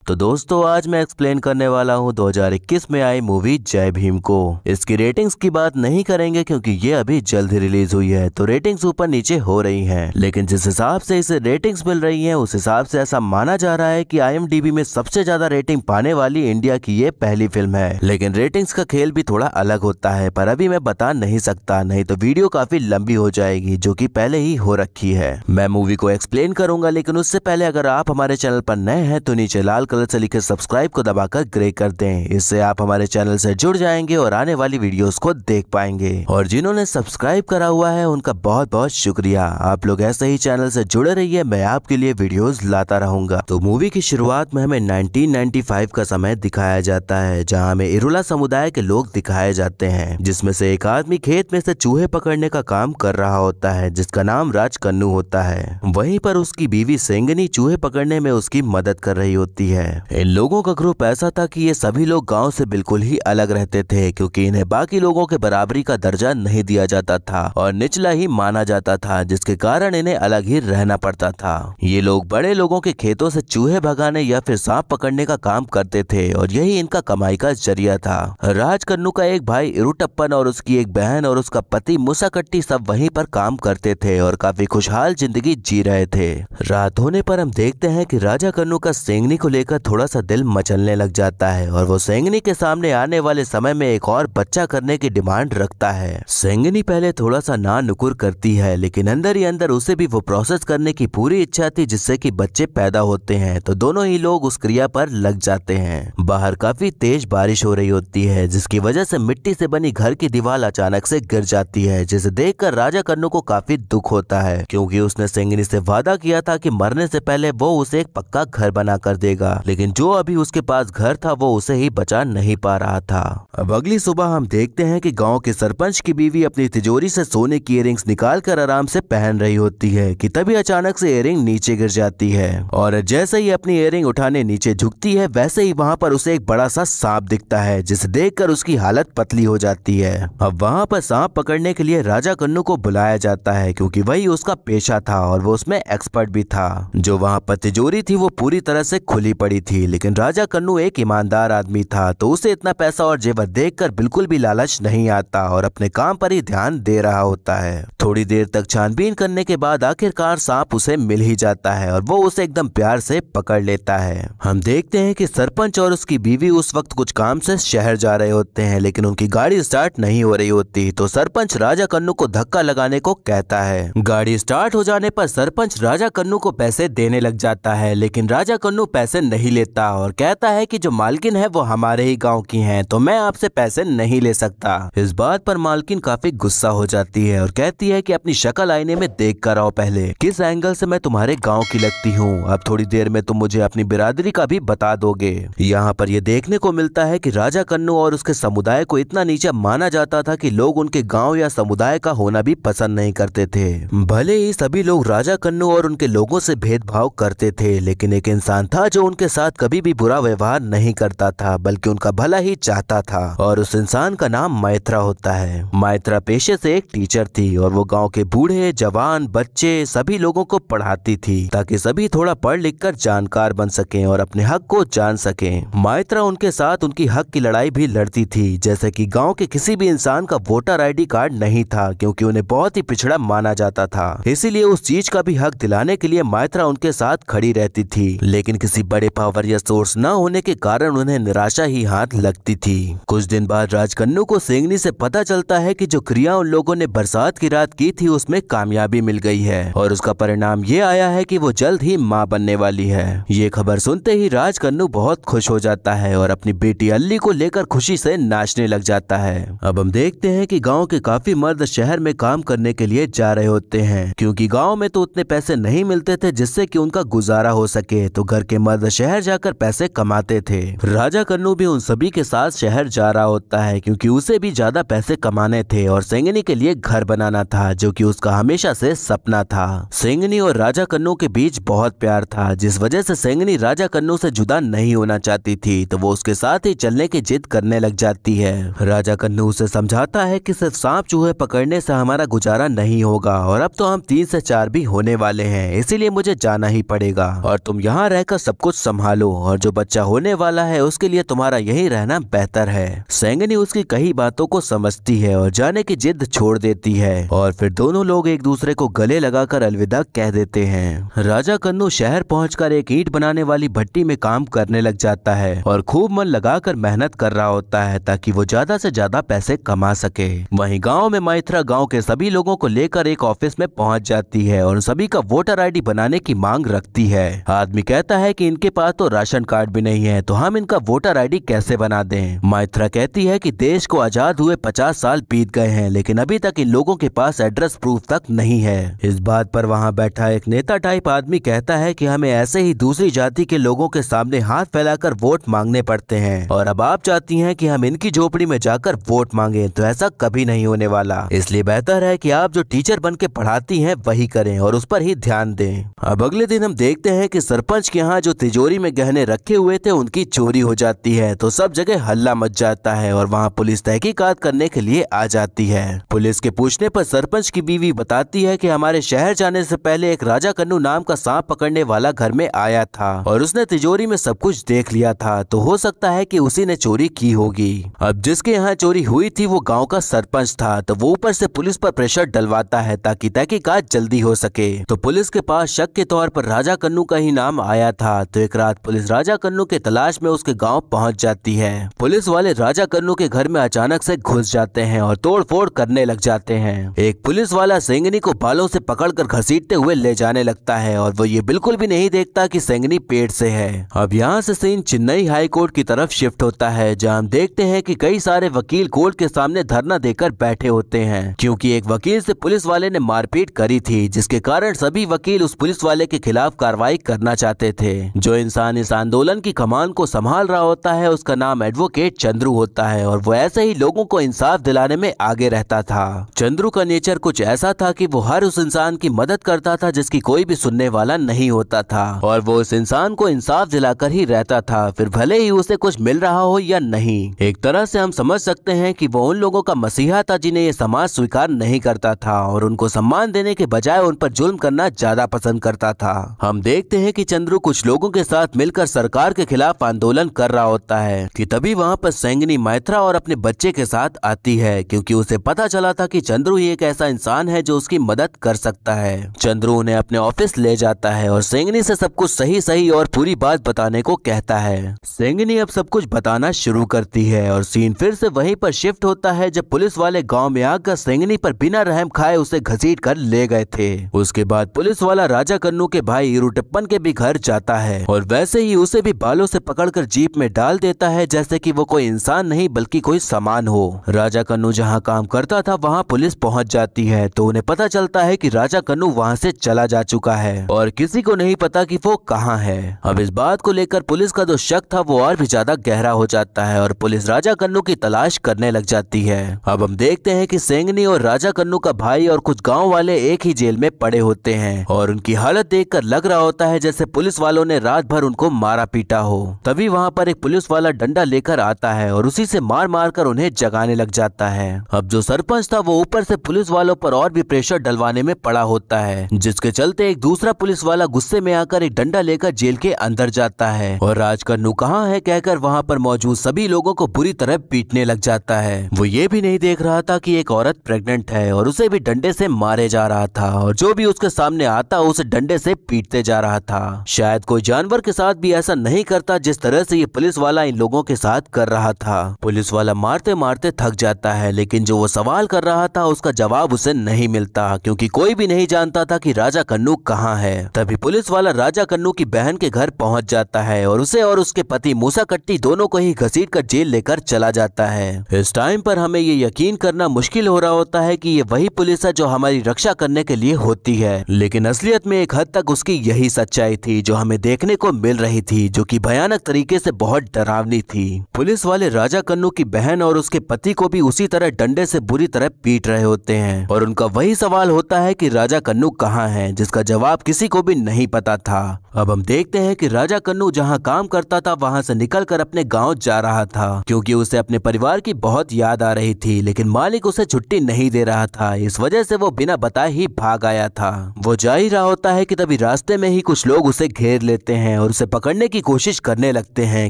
तो दोस्तों आज मैं एक्सप्लेन करने वाला हूँ 2021 में आई मूवी जय भीम को। इसकी रेटिंग्स की बात नहीं करेंगे क्योंकि ये अभी जल्द ही रिलीज हुई है, तो रेटिंग्स ऊपर नीचे हो रही हैं। लेकिन जिस हिसाब से इसे रेटिंग्स मिल रही हैं उस हिसाब से ऐसा माना जा रहा है कि IMDb में सबसे ज्यादा रेटिंग पाने वाली इंडिया की ये पहली फिल्म है। लेकिन रेटिंग्स का खेल भी थोड़ा अलग होता है, पर अभी मैं बता नहीं सकता, नहीं तो वीडियो काफी लंबी हो जाएगी जो कि पहले ही हो रखी है। मैं मूवी को एक्सप्लेन करूंगा, लेकिन उससे पहले अगर आप हमारे चैनल पर नए हैं तो नीचे लाल कलर से लिखे सब्सक्राइब को दबाकर ग्रे कर दें। इससे आप हमारे चैनल से जुड़ जाएंगे और आने वाली वीडियोस को देख पाएंगे। और जिन्होंने सब्सक्राइब करा हुआ है उनका बहुत बहुत शुक्रिया। आप लोग ऐसे ही चैनल से जुड़े रहिए, मैं आपके लिए वीडियोस लाता रहूंगा। तो मूवी की शुरुआत में हमें 1995 का समय दिखाया जाता है, जहाँ हमें इरुला समुदाय के लोग दिखाए जाते हैं, जिसमें से एक आदमी खेत में से चूहे पकड़ने का काम कर रहा होता है जिसका नाम राजकन्नू होता है। वहीं पर उसकी बीवी सेंगनी चूहे पकड़ने में उसकी मदद कर रही होती है। इन लोगों का ग्रुप ऐसा था कि ये सभी लोग गांव से बिल्कुल ही अलग रहते थे, क्योंकि इन्हें बाकी लोगों के बराबरी का दर्जा नहीं दिया जाता था और निचला ही माना जाता था, जिसके कारण इन्हें अलग ही रहना पड़ता था। ये लोग बड़े लोगों के खेतों से चूहे भगाने या फिर सांप पकड़ने का काम करते थे और यही इनका कमाई का जरिया था। राजकन्नू का एक भाई इरुटप्पन और उसकी एक बहन और उसका पति मुसाकट्टी सब वहीं पर काम करते थे और काफी खुशहाल जिंदगी जी रहे थे। रात होने पर हम देखते हैं कि राजा कन्नू का सेंगनी को लेकर थोड़ा सा दिल मचलने लग जाता है और वो सेंगनी के सामने आने वाले समय में एक और बच्चा करने की डिमांड रखता है। सेंगनी पहले थोड़ा सा ना नुकुर करती है, लेकिन अंदर ही अंदर उसे भी वो प्रोसेस करने की पूरी इच्छा थी जिससे कि बच्चे पैदा होते हैं। तो दोनों ही लोग उस क्रिया पर लग जाते हैं। बाहर काफी तेज बारिश हो रही होती है, जिसकी वजह से मिट्टी से बनी घर की दीवार अचानक से गिर जाती है, जिसे देखकर राजा कन्नू को काफी दुख होता है, क्योंकि उसने सेंगनी से वादा किया था कि मरने से पहले वो उसे एक पक्का घर बना कर देगा, लेकिन जो अभी उसके पास घर था वो उसे ही बचा नहीं पा रहा था। अब अगली सुबह हम देखते हैं कि गांव के सरपंच की बीवी अपनी तिजोरी से सोने की इयररिंग्स निकाल कर आराम से पहन रही होती है कि तभी अचानक से इयररिंग नीचे गिर जाती है और जैसे ही अपनी इयररिंग उठाने नीचे झुकती है वैसे ही वहां पर उसे एक बड़ा सा सांप दिखता है, जिसे देखकर उसकी हालत पतली हो जाती है। अब वहां पर सांप पकड़ने के लिए राजा कन्नू को बुलाया जाता है, क्योंकि वही उसका पेशा था और वो उसमें एक्सपर्ट भी था। जो वहां पर तिजोरी थी वो पूरी तरह से खुली पड़ी थी, लेकिन राजा कन्नू एक ईमानदार आदमी था, तो उसे इतना पैसा और जेवर देखकर बिल्कुल भी लालच नहीं आता और अपने काम पर ही ध्यान दे रहा होता है। थोड़ी देर तक छानबीन करने के बाद आखिरकार सांप उसे मिल ही जाता है और वो उसे एकदम प्यार से पकड़ लेता है। हम देखते हैं कि सरपंच और उसकी बीवी उस वक्त कुछ काम से शहर जा रहे होते हैं, लेकिन उनकी गाड़ी स्टार्ट नहीं हो रही होती, तो सरपंच राजा कन्नू को धक्का लगाने को कहता है। गाड़ी स्टार्ट हो जाने पर सरपंच राजा कन्नू को पैसे देने लग जाता है, लेकिन राजा कन्नू पैसे नहीं लेता और कहता है कि जो मालकिन है वो हमारे ही गांव की हैं, तो मैं आपसे पैसे नहीं ले सकता। इस बात पर मालकिन काफी गुस्सा हो जाती है और कहती है कि अपनी शक्ल आईने में देख कर आओ पहले, किस एंगल से मैं तुम्हारे गांव की लगती हूँ। अब थोड़ी देर में तुम मुझे अपनी बिरादरी का भी बता दोगे। यहाँ पर यह देखने को मिलता है कि राजा कन्नू और उसके समुदाय को इतना नीचा माना जाता था कि लोग उनके गाँव या समुदाय का होना भी पसंद नहीं करते थे। भले ही सभी लोग राजा कन्नू और उनके लोगों से भेदभाव करते थे, लेकिन एक इंसान था जो उनके साथ कभी भी बुरा व्यवहार नहीं करता था, बल्कि उनका भला ही चाहता था, और उस इंसान का नाम मैत्रा होता है। मैत्रा पेशे से एक टीचर थी और वो गांव के बूढ़े जवान बच्चे सभी लोगों को पढ़ाती थी, ताकि सभी थोड़ा पढ़ लिख कर जानकार बन सकें और अपने हक को जान सकें। मैत्रा उनके साथ उनकी हक की लड़ाई भी लड़ती थी, जैसे कि गाँव के किसी भी इंसान का वोटर ID कार्ड नहीं था, क्योंकि उन्हें बहुत ही पिछड़ा माना जाता था। इसीलिए उस चीज का भी हक दिलाने के लिए मैत्रा उनके साथ खड़ी रहती थी, लेकिन किसी बड़े पावर या सोर्स न होने के कारण उन्हें निराशा ही हाथ लगती थी। कुछ दिन बाद राजकन्नू को सेंगनी से पता चलता है कि जो क्रिया उन लोगों ने बरसात की रात की थी उसमें कामयाबी मिल गई है और उसका परिणाम ये आया है कि वो जल्द ही मां बनने वाली है। ये खबर सुनते ही राजकन्नू बहुत खुश हो जाता है और अपनी बेटी अल्ली को लेकर खुशी से नाचने लग जाता है। अब हम देखते हैं कि गाँव के काफी मर्द शहर में काम करने के लिए जा रहे होते हैं, क्योंकि गाँव में तो उतने पैसे नहीं मिलते थे जिससे कि उनका गुजारा हो सके, तो घर के मर्द शहर जाकर पैसे कमाते थे। राजा कन्नू भी उन सभी के साथ शहर जा रहा होता है, क्योंकि उसे भी ज्यादा पैसे कमाने थे और सेंगनी के लिए घर बनाना था, जो कि उसका हमेशा से सपना था। सेंगनी और राजा कन्नू के बीच बहुत प्यार था, जिस वजह से सेंगनी राजा कन्नू से जुदा नहीं होना चाहती थी, तो वो उसके साथ ही चलने की जिद करने लग जाती है। राजा कन्नू उसे समझाता है कि सिर्फ सांप चूहे पकड़ने से हमारा गुजारा नहीं होगा और अब तो हम 3 से 4 भी होने वाले हैं, इसीलिए मुझे जाना ही पड़ेगा और तुम यहाँ रहकर सब कुछ संभालो और जो बच्चा होने वाला है उसके लिए तुम्हारा यही रहना बेहतर है। सेंगनी उसकी कई बातों को समझती है और जाने की जिद छोड़ देती है और फिर दोनों लोग एक दूसरे को गले लगाकर अलविदा कह देते हैं। राजा कन्नू शहर पहुंचकर एक ईंट बनाने वाली भट्टी में काम करने लग जाता है और खूब मन लगाकर मेहनत कर रहा होता है ताकि वो ज्यादा से ज्यादा पैसे कमा सके। वहीं गांव में मैत्रा गांव के सभी लोगों को लेकर एक ऑफिस में पहुंच जाती है और सभी का वोटर आईडी बनाने की मांग रखती है। आदमी कहता है कि इनके पास तो राशन कार्ड भी नहीं है, तो हम इनका वोटर आईडी कैसे बना दें। मैत्रा कहती है कि देश को आजाद हुए 50 साल बीत गए हैं, लेकिन अभी तक इन लोगों के पास एड्रेस प्रूफ तक नहीं है। इस बात पर वहाँ बैठा एक नेता टाइप आदमी कहता है कि हमें ऐसे ही दूसरी जाति के लोगों के सामने हाथ फैलाकर वोट मांगने पड़ते हैं, और अब आप चाहती हैं कि हम इनकी झोपड़ी में जाकर वोट मांगे, तो ऐसा कभी नहीं होने वाला। इसलिए बेहतर है कि आप जो टीचर बन के पढ़ाती हैं वही करें और उस पर ही ध्यान दें। अब अगले दिन हम देखते हैं कि सरपंच के यहाँ जो तिजोरी में गहने रखे हुए थे उनकी चोरी हो जाती है, तो सब जगह हल्ला मच जाता है और वहाँ पुलिस तहकीकात करने के लिए आ जाती है। पुलिस के पूछने पर सरपंच की बीवी बताती है कि हमारे शहर जाने से पहले एक राजा कन्नू नाम का सांप पकड़ने वाला घर में आया था और उसने तिजोरी में सब कुछ देख लिया था, तो हो सकता है कि उसी ने चोरी की होगी। अब जिसके यहाँ चोरी हुई थी वो गांव का सरपंच था, तो वो ऊपर से पुलिस पर प्रेशर डलवाता है ताकि तहकीकात जल्दी हो सके। तो पुलिस के पास शक के तौर पर राजा कन्नू का ही नाम आया था, तो एक रात पुलिस राजा कन्नू के तलाश में उसके गांव पहुंच जाती है। पुलिस वाले राजा कन्नू के घर में अचानक से घुस जाते हैं और तोड़फोड़ करने लग जाते हैं। एक पुलिस वाला सेंगनी को बालों से पकड़कर घसीटते हुए ले जाने लगता है और वो ये बिल्कुल भी नहीं देखता कि सेंगनी पेट से है। अब यहाँ से सीन चेन्नई हाई कोर्ट की तरफ शिफ्ट होता है, जहाँ हम देखते हैं कि कई सारे वकील कोर्ट के सामने धरना देकर बैठे होते हैं, क्योंकि एक वकील से पुलिस वाले ने मारपीट करी थी, जिसके कारण सभी वकील उस पुलिस वाले के खिलाफ कार्रवाई करना चाहते थे। जो इंसान इस आंदोलन की कमान को संभाल रहा होता है उसका नाम एडवोकेट चंद्रू होता है और वो ऐसे ही लोगों को इंसाफ दिलाने में आगे रहता था। चंद्रू का नेचर कुछ ऐसा था कि वो हर उस इंसान की मदद करता था जिसकी कोई भी सुनने वाला नहीं होता था, और वो उस इंसान को इंसाफ दिलाकर ही रहता था, फिर भले ही उसे कुछ मिल रहा हो या नहीं। एक तरह से हम समझ सकते हैं कि वो उन लोगों का मसीहा था जिन्हें ये समाज स्वीकार नहीं करता था और उनको सम्मान देने के बजाय उन पर जुल्म करना ज्यादा पसंद करता था। हम देखते हैं कि चंद्रू कुछ लोगों के साथ मिलकर सरकार के खिलाफ आंदोलन कर रहा होता है कि तभी वहाँ पर सेंगनी मैत्रा और अपने बच्चे के साथ आती है, क्योंकि उसे पता चला था कि चंद्रू ही एक ऐसा इंसान है जो उसकी मदद कर सकता है। चंद्रू उन्हें अपने ऑफिस ले जाता है और सेंगनी से सब कुछ सही और पूरी बात बताने को कहता है। सेंगनी अब सब कुछ बताना शुरू करती है और सीन फिर से वहीं पर शिफ्ट होता है जब पुलिस वाले गांव में आकर सेंगनी पर बिना रहम खाए उसे घसीट कर ले गए थे। उसके बाद पुलिस वाला राजा कन्नू के भाई इरुटप्पन के भी घर जाता है और वैसे ही उसे भी बालों से पकड़कर जीप में डाल देता है जैसे कि वो कोई इंसान नहीं बल्कि कोई सामान हो। राजा कन्नू जहां काम करता था वहां पुलिस पहुंच जाती है, तो उन्हें पता चलता है कि राजा कन्नू वहां से चला जा चुका है और किसी को नहीं पता कि वो कहां है। अब इस बात को लेकर पुलिस का जो शक था वो और भी ज्यादा गहरा हो जाता है और पुलिस राजा कन्नू की तलाश करने लग जाती है। अब हम देखते हैं कि सेंगनी और राजा कन्नू का भाई और कुछ गांव वाले एक ही जेल में पड़े होते हैं और उनकी हालत देखकर लग रहा होता है जैसे पुलिस वालों ने रात भर उनको मारा पीटा हो। तभी वहां पर एक पुलिस वाला डंडा लेकर आता है और उसी से मार मार कर उन्हें जगाने लग जाता है। अब जो सरपंच था वो ऊपर से पुलिस वालों पर और भी प्रेशर डलवाने में पड़ा होता है, जिसके चलते एक दूसरा पुलिस वाला गुस्से में आकर एक डंडा लेकर जेल के अंदर जाता है और राज कन्नू कहाँ है कहकर वहाँ पर मौजूद सभी लोगों को बुरी तरह पीटने लग जाता है। वो ये भी नहीं देख रहा था कि एक औरत प्रेग्नेंट है और उसे भी डंडे से मारे जा रहा था और जो भी उसके सामने आता उसे डंडे से पीटते जा रहा था। शायद कोई जानवर के साथ भी ऐसा नहीं करता जिस तरह से ये पुलिस वाला इन लोगों के साथ कर रहा था। पुलिस वाला मारते मारते थक जाता है, लेकिन जो वो सवाल कर रहा था उसका जवाब उसे नहीं मिलता, क्योंकि कोई भी नहीं जानता था कि राजा कन्नू कहाँ है। तभी पुलिस वाला राजा कन्नू की बहन के घर पहुंच जाता है और उसे और उसके पति मूसा कट्टी दोनों को ही घसीट कर जेल लेकर चला जाता है। इस टाइम पर हमें ये यकीन करना मुश्किल हो रहा होता है कि ये वही पुलिस है जो हमारी रक्षा करने के लिए होती है, लेकिन असलियत में एक हद तक उसकी यही सच्चाई थी जो हमें देखने को मिल रही थी, जो कि भयानक तरीके से बहुत डरावनी थी। पुलिस वाले राजा कन्नू की बहन और उसके पति को भी उसी तरह डंडे से बुरी तरह पीट रहे होते हैं और उनका वही सवाल होता है कि राजा कन्नू कहाँ है, जिसका जवाब किसी को भी नहीं पता था। अब हम देखते हैं कि राजा कन्नू जहाँ काम करता था वहाँ से निकलकर अपने गाँव जा रहा था, क्योंकि उसे अपने परिवार की बहुत याद आ रही थी, लेकिन मालिक उसे छुट्टी नहीं दे रहा था। इस वजह से वो बिना बताए ही भाग आया था। वो जा ही रहा होता है कि तभी रास्ते में ही कुछ लोग उसे घेर लेते हैं और उसे पकड़ने की कोशिश करने लगते हैं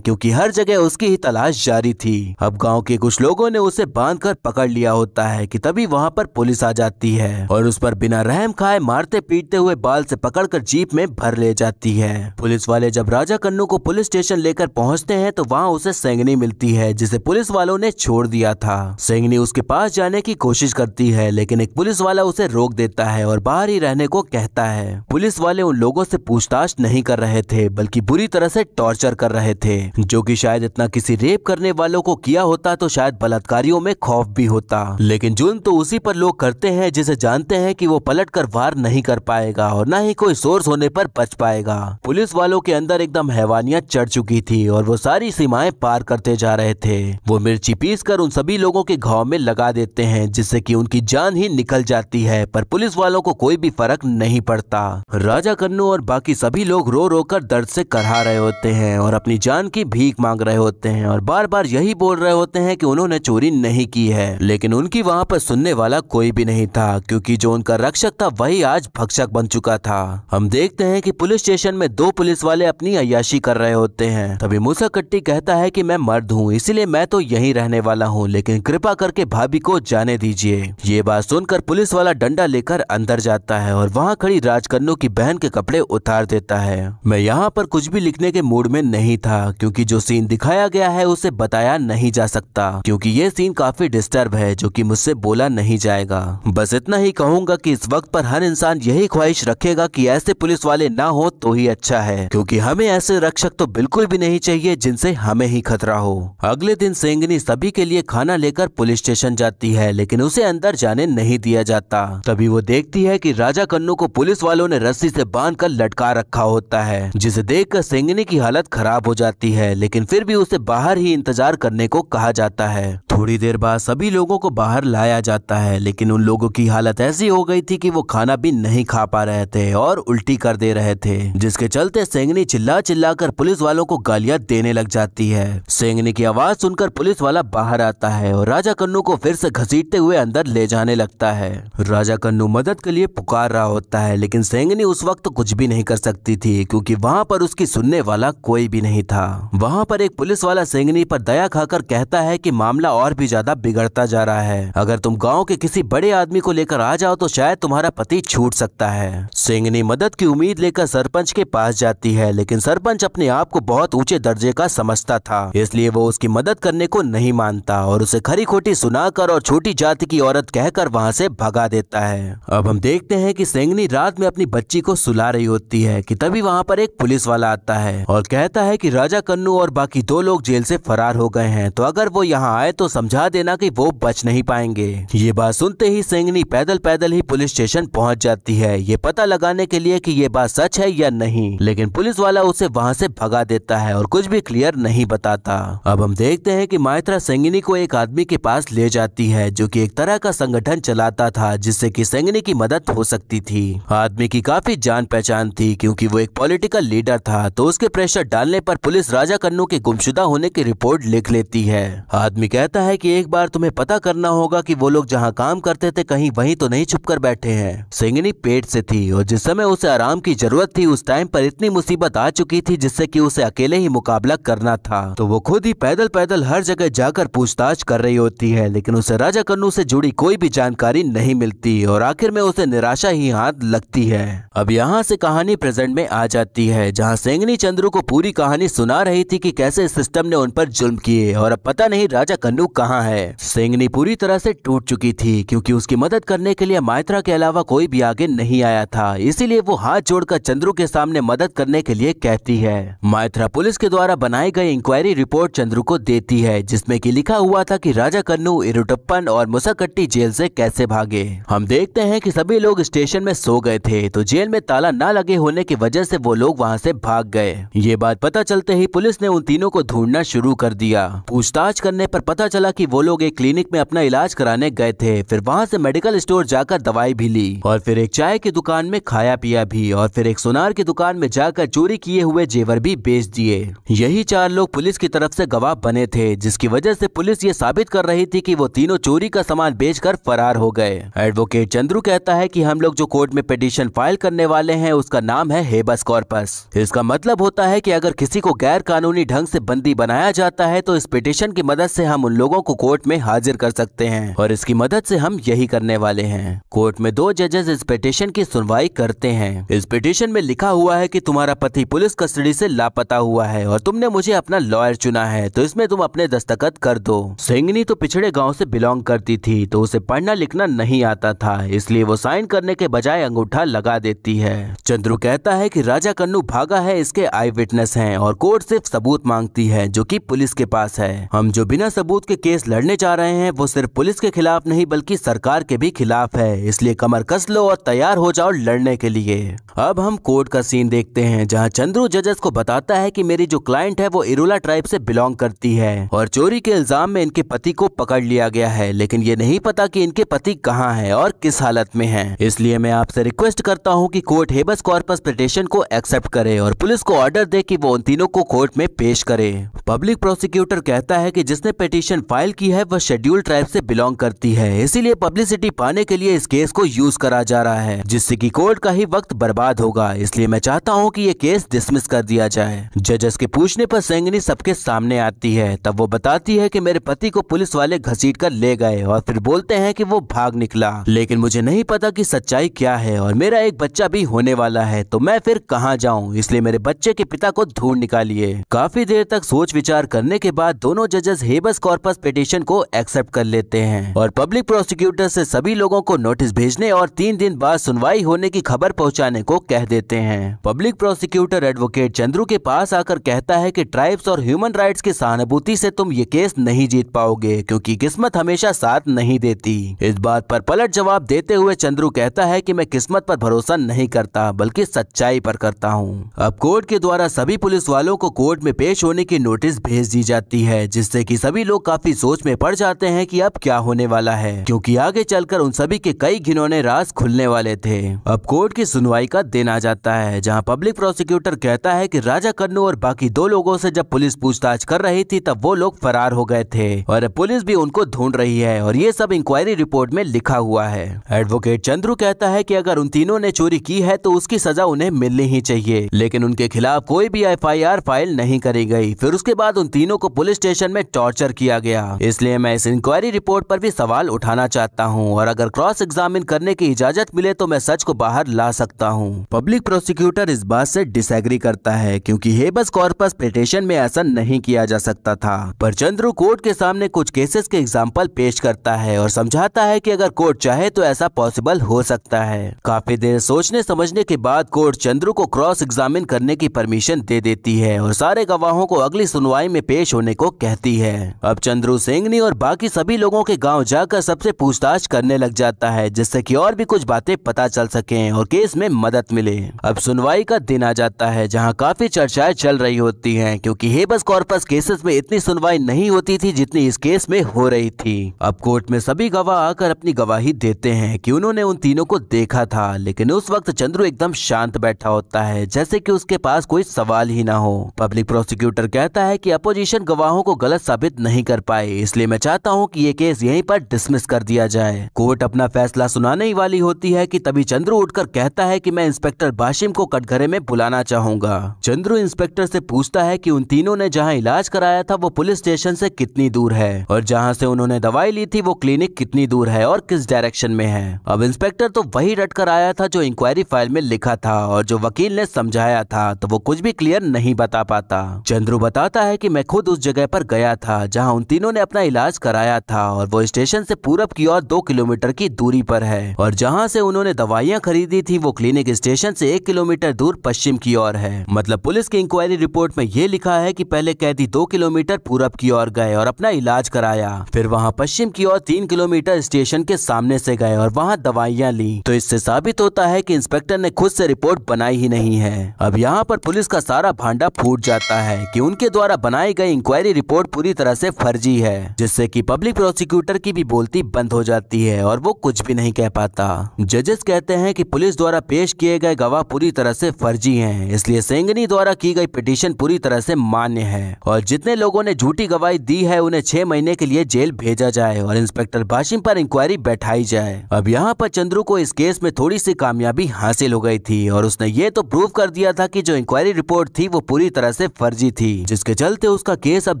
क्योंकि हर जगह उसकी ही तलाश जारी थी। अब गांव के कुछ लोगों ने उसे बांधकर पकड़ लिया होता है कि तभी वहां पर पुलिस आ जाती है और उस पर बिना रहम खाए मारते पीटते हुए बाल से पकड़कर जीप में भर ले जाती है। पुलिस वाले जब राजा कन्नू को पुलिस स्टेशन लेकर पहुंचते हैं तो वहां उसे सेंगनी मिलती है जिसे पुलिस वालों ने छोड़ दिया था। सेंगनी उसके पास जाने की कोशिश करती है लेकिन एक पुलिस वाला उसे रोक देता है और बाहर ही रहने को कहता है। पुलिस वाले उन लोगों से पूछताछ नहीं कर रहे थे बल्कि बुरी तरह से टॉर्चर कर रहे थे, जो कि शायद इतना किसी रेप करने वालों को किया होता तो शायद बलात्कारियों में खौफ भी होता। लेकिन जुल्म तो उसी पर लोग करते हैं जिसे जानते हैं कि वो पलटकर वार नहीं कर पाएगा और न ही कोई सोर्स होने पर बच पाएगा। पुलिस वालों के अंदर एकदम हैवानियत चढ़ चुकी थी और वो सारी सीमाएं पार करते जा रहे थे। वो मिर्ची पीसकर उन सभी लोगों के घाव में लगा देते हैं जिससे कि उनकी जान ही निकल जाती है, पर पुलिस वालों को कोई भी फर्क नहीं पड़ता। राजा कन्नू और बाकी सभी लोग रो रो कर दर्द से करहा रहे होते हैं और अपनी जान की भीख मांग रहे होते हैं और बार बार यही बोल रहे होते हैं कि उन्होंने चोरी नहीं की है। लेकिन उनकी वहां पर सुनने वाला कोई भी नहीं था क्योंकि जो उनका रक्षक था वही आज भक्षक बन चुका था। हम देखते हैं कि पुलिस स्टेशन में दो पुलिस वाले अपनी अय्याशी कर रहे होते हैं। तभी मूसा कट्टी कहता है कि मैं मर्द हूँ इसलिए मैं तो यहीं रहने वाला हूँ, लेकिन कृपा करके भाभी को जाने दीजिए। ये बात सुनकर पुलिस वाला डंडा लेकर अंदर जाता है और वहाँ खड़ी राजकन्नू की बहन के कपड़े उतार देता है। मैं यहाँ पर कुछ भी लिखने के मूड में नहीं था क्योंकि जो सीन दिखाया गया है उसे बताया नहीं जा सकता क्योंकि ये सीन काफी डिस्टर्ब है जो कि मुझसे बोला नहीं जाएगा। बस इतना ही कहूंगा कि इस वक्त पर हर इंसान यही ख्वाहिश रखेगा कि ऐसे पुलिस वाले ना हो तो ही अच्छा है, क्योंकि हमें ऐसे रक्षक तो बिल्कुल भी नहीं चाहिए जिनसे हमें ही खतरा हो। अगले दिन सेंगनी सभी के लिए खाना लेकर पुलिस स्टेशन जाती है लेकिन उसे अंदर जाने नहीं दिया जाता। तभी वो देखती है कि राजा कन्नू को पुलिस वालों ने रस्सी से बांधकर लटका रखा होता है, जिसे देखकर सेंगनी की हालत खराब हो जाती है, लेकिन फिर भी उसे बाहर ही इंतजार करने को कहा जाता है। थोड़ी देर बाद सभी लोगों को बाहर लाया जाता है लेकिन उन लोगों की हालत ऐसी हो गई थी कि वो खाना भी नहीं खा पा रहे थे और उल्टी कर दे रहे थे, जिसके चलते सेंगनी चिल्ला चिल्ला कर पुलिस वालों को गालियां देने लग जाती है। सेंगनी की आवाज सुनकर पुलिस वाला बाहर आता है और राजा कन्नू को फिर से घसीटते हुए अंदर ले जाने लगता है। राजा कन्नू मदद के लिए पुकार रहा होता है लेकिन सेंगनी उस वक्त कुछ भी नहीं कर सकती थी क्योंकि वहाँ पर उसकी सुनने वाला कोई भी नहीं था। वहाँ पर एक पुलिस वाला सेंगनी पर दया खाकर कहता है कि मामला और भी ज्यादा बिगड़ता जा रहा है, अगर तुम गांव के किसी बड़े आदमी को लेकर आ जाओ तो शायद तुम्हारा पति छूट सकता है। सेंगनी मदद की उम्मीद लेकर सरपंच के पास जाती है लेकिन सरपंच अपने आप को बहुत ऊंचे दर्जे का समझता था, इसलिए वो उसकी मदद करने को नहीं मानता और उसे खरी खोटी सुनाकर और छोटी जाति की औरत कहकर वहाँ से भगा देता है। अब हम देखते हैं कि सेंगनी रात में अपनी बच्ची को सुला रही होती है कि तभी वहाँ पर एक पुलिस वाला आता है और कहता है कि राजा कन्नू और बाकी दो लोग जेल से फरार हो गए हैं, तो अगर वो यहाँ आए तो समझा देना कि वो बच नहीं पाएंगे। ये बात सुनते ही सेंगनी पैदल पैदल ही पुलिस स्टेशन पहुंच जाती है, ये पता लगाने के लिए कि ये बात सच है या नहीं, लेकिन पुलिस वाला उसे वहां से भगा देता है और कुछ भी क्लियर नहीं बताता। अब हम देखते हैं कि माइत्रा सेंगनी को एक आदमी के पास ले जाती है जो कि एक तरह का संगठन चलाता था जिससे कि सेंगनी की मदद हो सकती थी। आदमी की काफी जान पहचान थी क्योंकि वो एक पॉलिटिकल लीडर था, तो उसके प्रेशर डालने पर पुलिस राजा कन्नू के गुमशुदा होने की रिपोर्ट लिख लेती है। आदमी कहता है कि एक बार तुम्हें पता करना होगा कि वो लोग जहाँ काम करते थे कहीं वहीं तो नहीं छुप कर बैठे हैं। सेंगनी पेट से थी और जिस समय उसे आराम की जरूरत थी उस टाइम पर इतनी मुसीबत आ चुकी थी जिससे कि उसे अकेले ही मुकाबला करना था, तो वो खुद ही पैदल पैदल हर जगह जाकर पूछताछ कर रही होती है लेकिन उसे राजा कन्नू से जुड़ी कोई भी जानकारी नहीं मिलती और आखिर में उसे निराशा ही हाथ लगती है। अब यहाँ से कहानी प्रेजेंट में आ जाती है जहाँ सेंगनी चंद्रू को पूरी कहानी सुना रही थी कि कैसे सिस्टम ने उन पर जुल्म किए और अब पता नहीं राजा कन्नू कहाँ है। सेंगनी पूरी तरह से टूट चुकी थी क्योंकि उसकी मदद करने के लिए माइत्रा के अलावा कोई भी आगे नहीं आया था, इसीलिए वो हाथ जोड़कर चंद्रू के सामने मदद करने के लिए कहती है। माइत्रा पुलिस के द्वारा बनाई गई इंक्वायरी रिपोर्ट चंद्रू को देती है जिसमें कि लिखा हुआ था कि राजा कन्नू इरुटप्पन और मुसाकट्टी जेल से कैसे भागे। हम देखते हैं कि सभी लोग स्टेशन में सो गए थे, तो जेल में ताला न लगे होने की वजह से वो लोग वहाँ से भाग गए। ये बात पता चलते ही पुलिस ने उन तीनों को ढूंढना शुरू कर दिया। पूछताछ करने पर पता चला कि वो लोग एक क्लिनिक में अपना इलाज कराने गए थे, फिर वहाँ से मेडिकल स्टोर जाकर दवाई भी ली और फिर एक चाय की दुकान में खाया पिया भी और फिर एक सोनार की दुकान में जाकर चोरी किए हुए जेवर भी बेच दिए। यही चार लोग पुलिस की तरफ से गवाह बने थे, जिसकी वजह से पुलिस ये साबित कर रही थी कि वो तीनों चोरी का सामान बेचकर फरार हो गए। एडवोकेट चंद्रू कहता है कि हम लोग जो कोर्ट में पिटीशन फाइल करने वाले हैं उसका नाम है हेबस कॉर्पस। इसका मतलब होता है कि अगर किसी को गैर कानूनी ढंग से बंदी बनाया जाता है तो इस पिटीशन की मदद से हम उन लोगों को कोर्ट में हाजिर कर सकते हैं और इसकी मदद से हम यही करने वाले हैं। कोर्ट में 2 जजेस इस पिटीशन की सुनवाई करते हैं। इस पिटीशन में लिखा हुआ है कि तुम्हारा पति पुलिस कस्टडी से लापता हुआ है और तुमने मुझे अपना लॉयर चुना है, तो इसमें तुम अपने दस्तखत कर दो। सिंघनी तो पिछड़े गांव से बिलोंग करती थी, तो उसे पढ़ना लिखना नहीं आता था, इसलिए वो साइन करने के बजाय अंगूठा लगा देती है। चंद्रू कहता है कि राजा कन्नू भागा है, इसके आई विटनेस हैं और कोर्ट सिर्फ सबूत मांगती है जो कि पुलिस के पास है। हम जो बिना सबूत के केस लड़ने जा रहे हैं वो सिर्फ पुलिस के खिलाफ नहीं बल्कि सरकार के भी खिलाफ है, इसलिए कमर कस लो और तैयार हो जाओ लड़ने के लिए। अब हम कोर्ट का सीन देखते हैं जहां चंद्रू जजेस को बताता है कि मेरी जो क्लाइंट है वो इरोला ट्राइब से बिलोंग करती है और चोरी के इल्जाम में इनके पति को पकड़ लिया गया है, लेकिन ये नहीं पता कि इनके पति कहां है और किस हालत में है। इसलिए मैं आपसे रिक्वेस्ट करता हूं कि कोर्ट हेबस कॉर्पस पिटीशन को एक्सेप्ट करे और पुलिस को ऑर्डर दे कि वो उन तीनों को कोर्ट में पेश करे। पब्लिक प्रोसिक्यूटर कहता है कि जिसने पिटीशन फाइल की है वह शेड्यूल ट्राइब से बिलोंग करती है, इसीलिए पब्लिसिटी पाने के लिए इस केस को यूज करा जा रहा है, जिससे कि कोर्ट का ही वक्त बर्बाद होगा। इसलिए मैं चाहता हूं कि ये केस डिसमिस कर दिया जाए। जजेस के पूछने पर सिंघनी सबके सामने आती है। तब वो बताती है कि मेरे पति को पुलिस वाले घसीट कर ले गए और फिर बोलते हैं कि वो भाग निकला, लेकिन मुझे नहीं पता कि सच्चाई क्या है और मेरा एक बच्चा भी होने वाला है, तो मैं फिर कहां जाऊं, इसलिए मेरे बच्चे के पिता को ढूंढ निकालिए। काफी देर तक सोच विचार करने के बाद दोनों जजेस हेबस कॉर्पस पिटीशन को एक्सेप्ट कर लेते हैं और पब्लिक प्रोसिक्यूटर से सभी लोगों को नोटिस भेजने और 3 दिन बाद सुनवाई होने की खबर पहुंचाने को कह देते हैं। पब्लिक प्रोसिक्यूटर एडवोकेट चंद्रू के पास आकर कहता है कि ट्राइब्स और ह्यूमन राइट्स की सहानुभूति से तुम ये केस नहीं जीत पाओगे, क्योंकि किस्मत हमेशा साथ नहीं देती। इस बात पर पलट जवाब देते हुए चंद्रू कहता है कि मैं किस्मत पर भरोसा नहीं करता बल्कि सच्चाई पर करता हूँ। अब कोर्ट के द्वारा सभी पुलिस वालों को कोर्ट में पेश होने की नोटिस भेज दी जाती है, जिससे कि सभी लोग काफी सोच में पड़ जाते हैं कि अब क्या होने वाला है, क्योंकि आगे चलकर उन सभी के कई घिनौने राज खुलने वाले थे। अब कोर्ट की सुनवाई का दिन आ जाता है जहां पब्लिक प्रोसिक्यूटर कहता है कि राजा कन्नू और बाकी 2 लोगों से जब पुलिस पूछताछ कर रही थी तब वो लोग फरार हो गए थे और पुलिस भी उनको ढूंढ रही है और ये सब इंक्वायरी रिपोर्ट में लिखा हुआ है। एडवोकेट चंद्रू कहता है कि अगर उन तीनों ने चोरी की है तो उसकी सजा उन्हें मिलनी ही चाहिए, लेकिन उनके खिलाफ कोई भी FIR फाइल नहीं करी गई। फिर उसके बाद उन तीनों को पुलिस स्टेशन में टॉर्चर किया गया, इसलिए मैं इस इंक्वायरी रिपोर्ट पर भी सवाल उठाना चाहता हूं और अगर क्रॉस एग्जामिन करने की इजाजत मिले तो मैं सच को बाहर ला सकता हूं। पब्लिक प्रोसिक्यूटर इस बात से डिसएग्री करता है क्योंकि हेबस कॉर्पस पिटीशन में ऐसा नहीं किया जा सकता था, पर चंद्रू कोर्ट के सामने कुछ केसेस के एग्जाम्पल पेश करता है और समझाता है कि अगर कोर्ट चाहे तो ऐसा पॉसिबल हो सकता है। काफी देर सोचने समझने के बाद कोर्ट चंद्रू को क्रॉस एग्जामिन करने की परमिशन दे देती है और सारे गवाहों को अगली सुनवाई में पेश होने को कहती है। अब चंद्रू सिंघनी और बाकी सभी लोगों के गांव जाकर सबसे पूछताछ करने लग जाता है, जिससे कि और भी कुछ बातें पता चल सकें और केस में मदद मिले। अब सुनवाई का दिन आ जाता है जहां काफी चर्चाएं चल रही होती हैं, क्योंकि हेबस कॉर्पस केसेस में इतनी सुनवाई नहीं होती थी जितनी इस केस में हो रही थी। अब कोर्ट में सभी गवाह आकर अपनी गवाही देते हैं कि उन्होंने उन तीनों को देखा था, लेकिन उस वक्त चंद्रू एकदम शांत बैठा होता है जैसे कि उसके पास कोई सवाल ही ना हो। पब्लिक प्रोसिक्यूटर कहता है कि अपोजिशन गवाहों को गलत साबित नहीं कर पाए, इसलिए मैं चाहता हूं कि ये केस यहीं पर डिसमिस कर दिया जाए। कोर्ट अपना फैसला सुनाने ही वाली होती है कि तभी चंद्रू उठकर कहता है कि मैं इंस्पेक्टर बाशिम को कटघरे में बुलाना चाहूंगा। चंद्रू इंस्पेक्टर से पूछता है कि उन तीनों ने जहां इलाज कराया था वो पुलिस स्टेशन से कितनी दूर है और जहां से उन्होंने दवाई ली थी वो क्लिनिक कितनी दूर है और किस डायरेक्शन में है। अब इंस्पेक्टर तो वही रट कर आया था जो इंक्वायरी फाइल में लिखा था और जो वकील ने समझाया था, तो वो कुछ भी क्लियर नहीं बता पाता। चंद्रू बताता है कि मैं खुद उस जगह पर गया था जहां उन तीनों ने अपना इलाज कराया था और वो स्टेशन से पूरब की ओर 2 किलोमीटर की दूरी पर है और जहां से उन्होंने दवाइयां खरीदी थी वो क्लिनिक स्टेशन से 1 किलोमीटर दूर पश्चिम की ओर है। मतलब पुलिस की इंक्वायरी रिपोर्ट में ये लिखा है कि पहले कैदी 2 किलोमीटर पूरब की ओर गए और अपना इलाज कराया, फिर वहां पश्चिम की ओर 3 किलोमीटर स्टेशन के सामने से गए और वहां दवाइयां ली। तो इससे साबित होता है कि इंस्पेक्टर ने खुद से रिपोर्ट बनाई ही नहीं है। अब यहाँ पर पुलिस का सारा भांडा फूट जाता है कि उनके द्वारा बनाई गई इंक्वायरी रिपोर्ट पूरी तरह से फर्जी है, जिससे कि पब्लिक प्रोसिक्यूटर की भी बोलती बंद हो जाती है और वो कुछ भी नहीं कह पाता। जजेस कहते हैं कि पुलिस द्वारा पेश किए गए गवाह पूरी तरह से फर्जी हैं, इसलिए सिंघनी द्वारा की गई पिटीशन पूरी तरह से मान्य है और जितने लोगों ने झूठी गवाही दी है उन्हें 6 महीने के लिए जेल भेजा जाए और इंस्पेक्टर बाशिम पर इंक्वायरी बैठाई जाए। अब यहाँ पर चंद्रू को इस केस में थोड़ी सी कामयाबी हासिल हो गई थी और उसने ये तो प्रूव कर दिया दिया था कि जो इंक्वायरी रिपोर्ट थी वो पूरी तरह से फर्जी थी, जिसके चलते उसका केस अब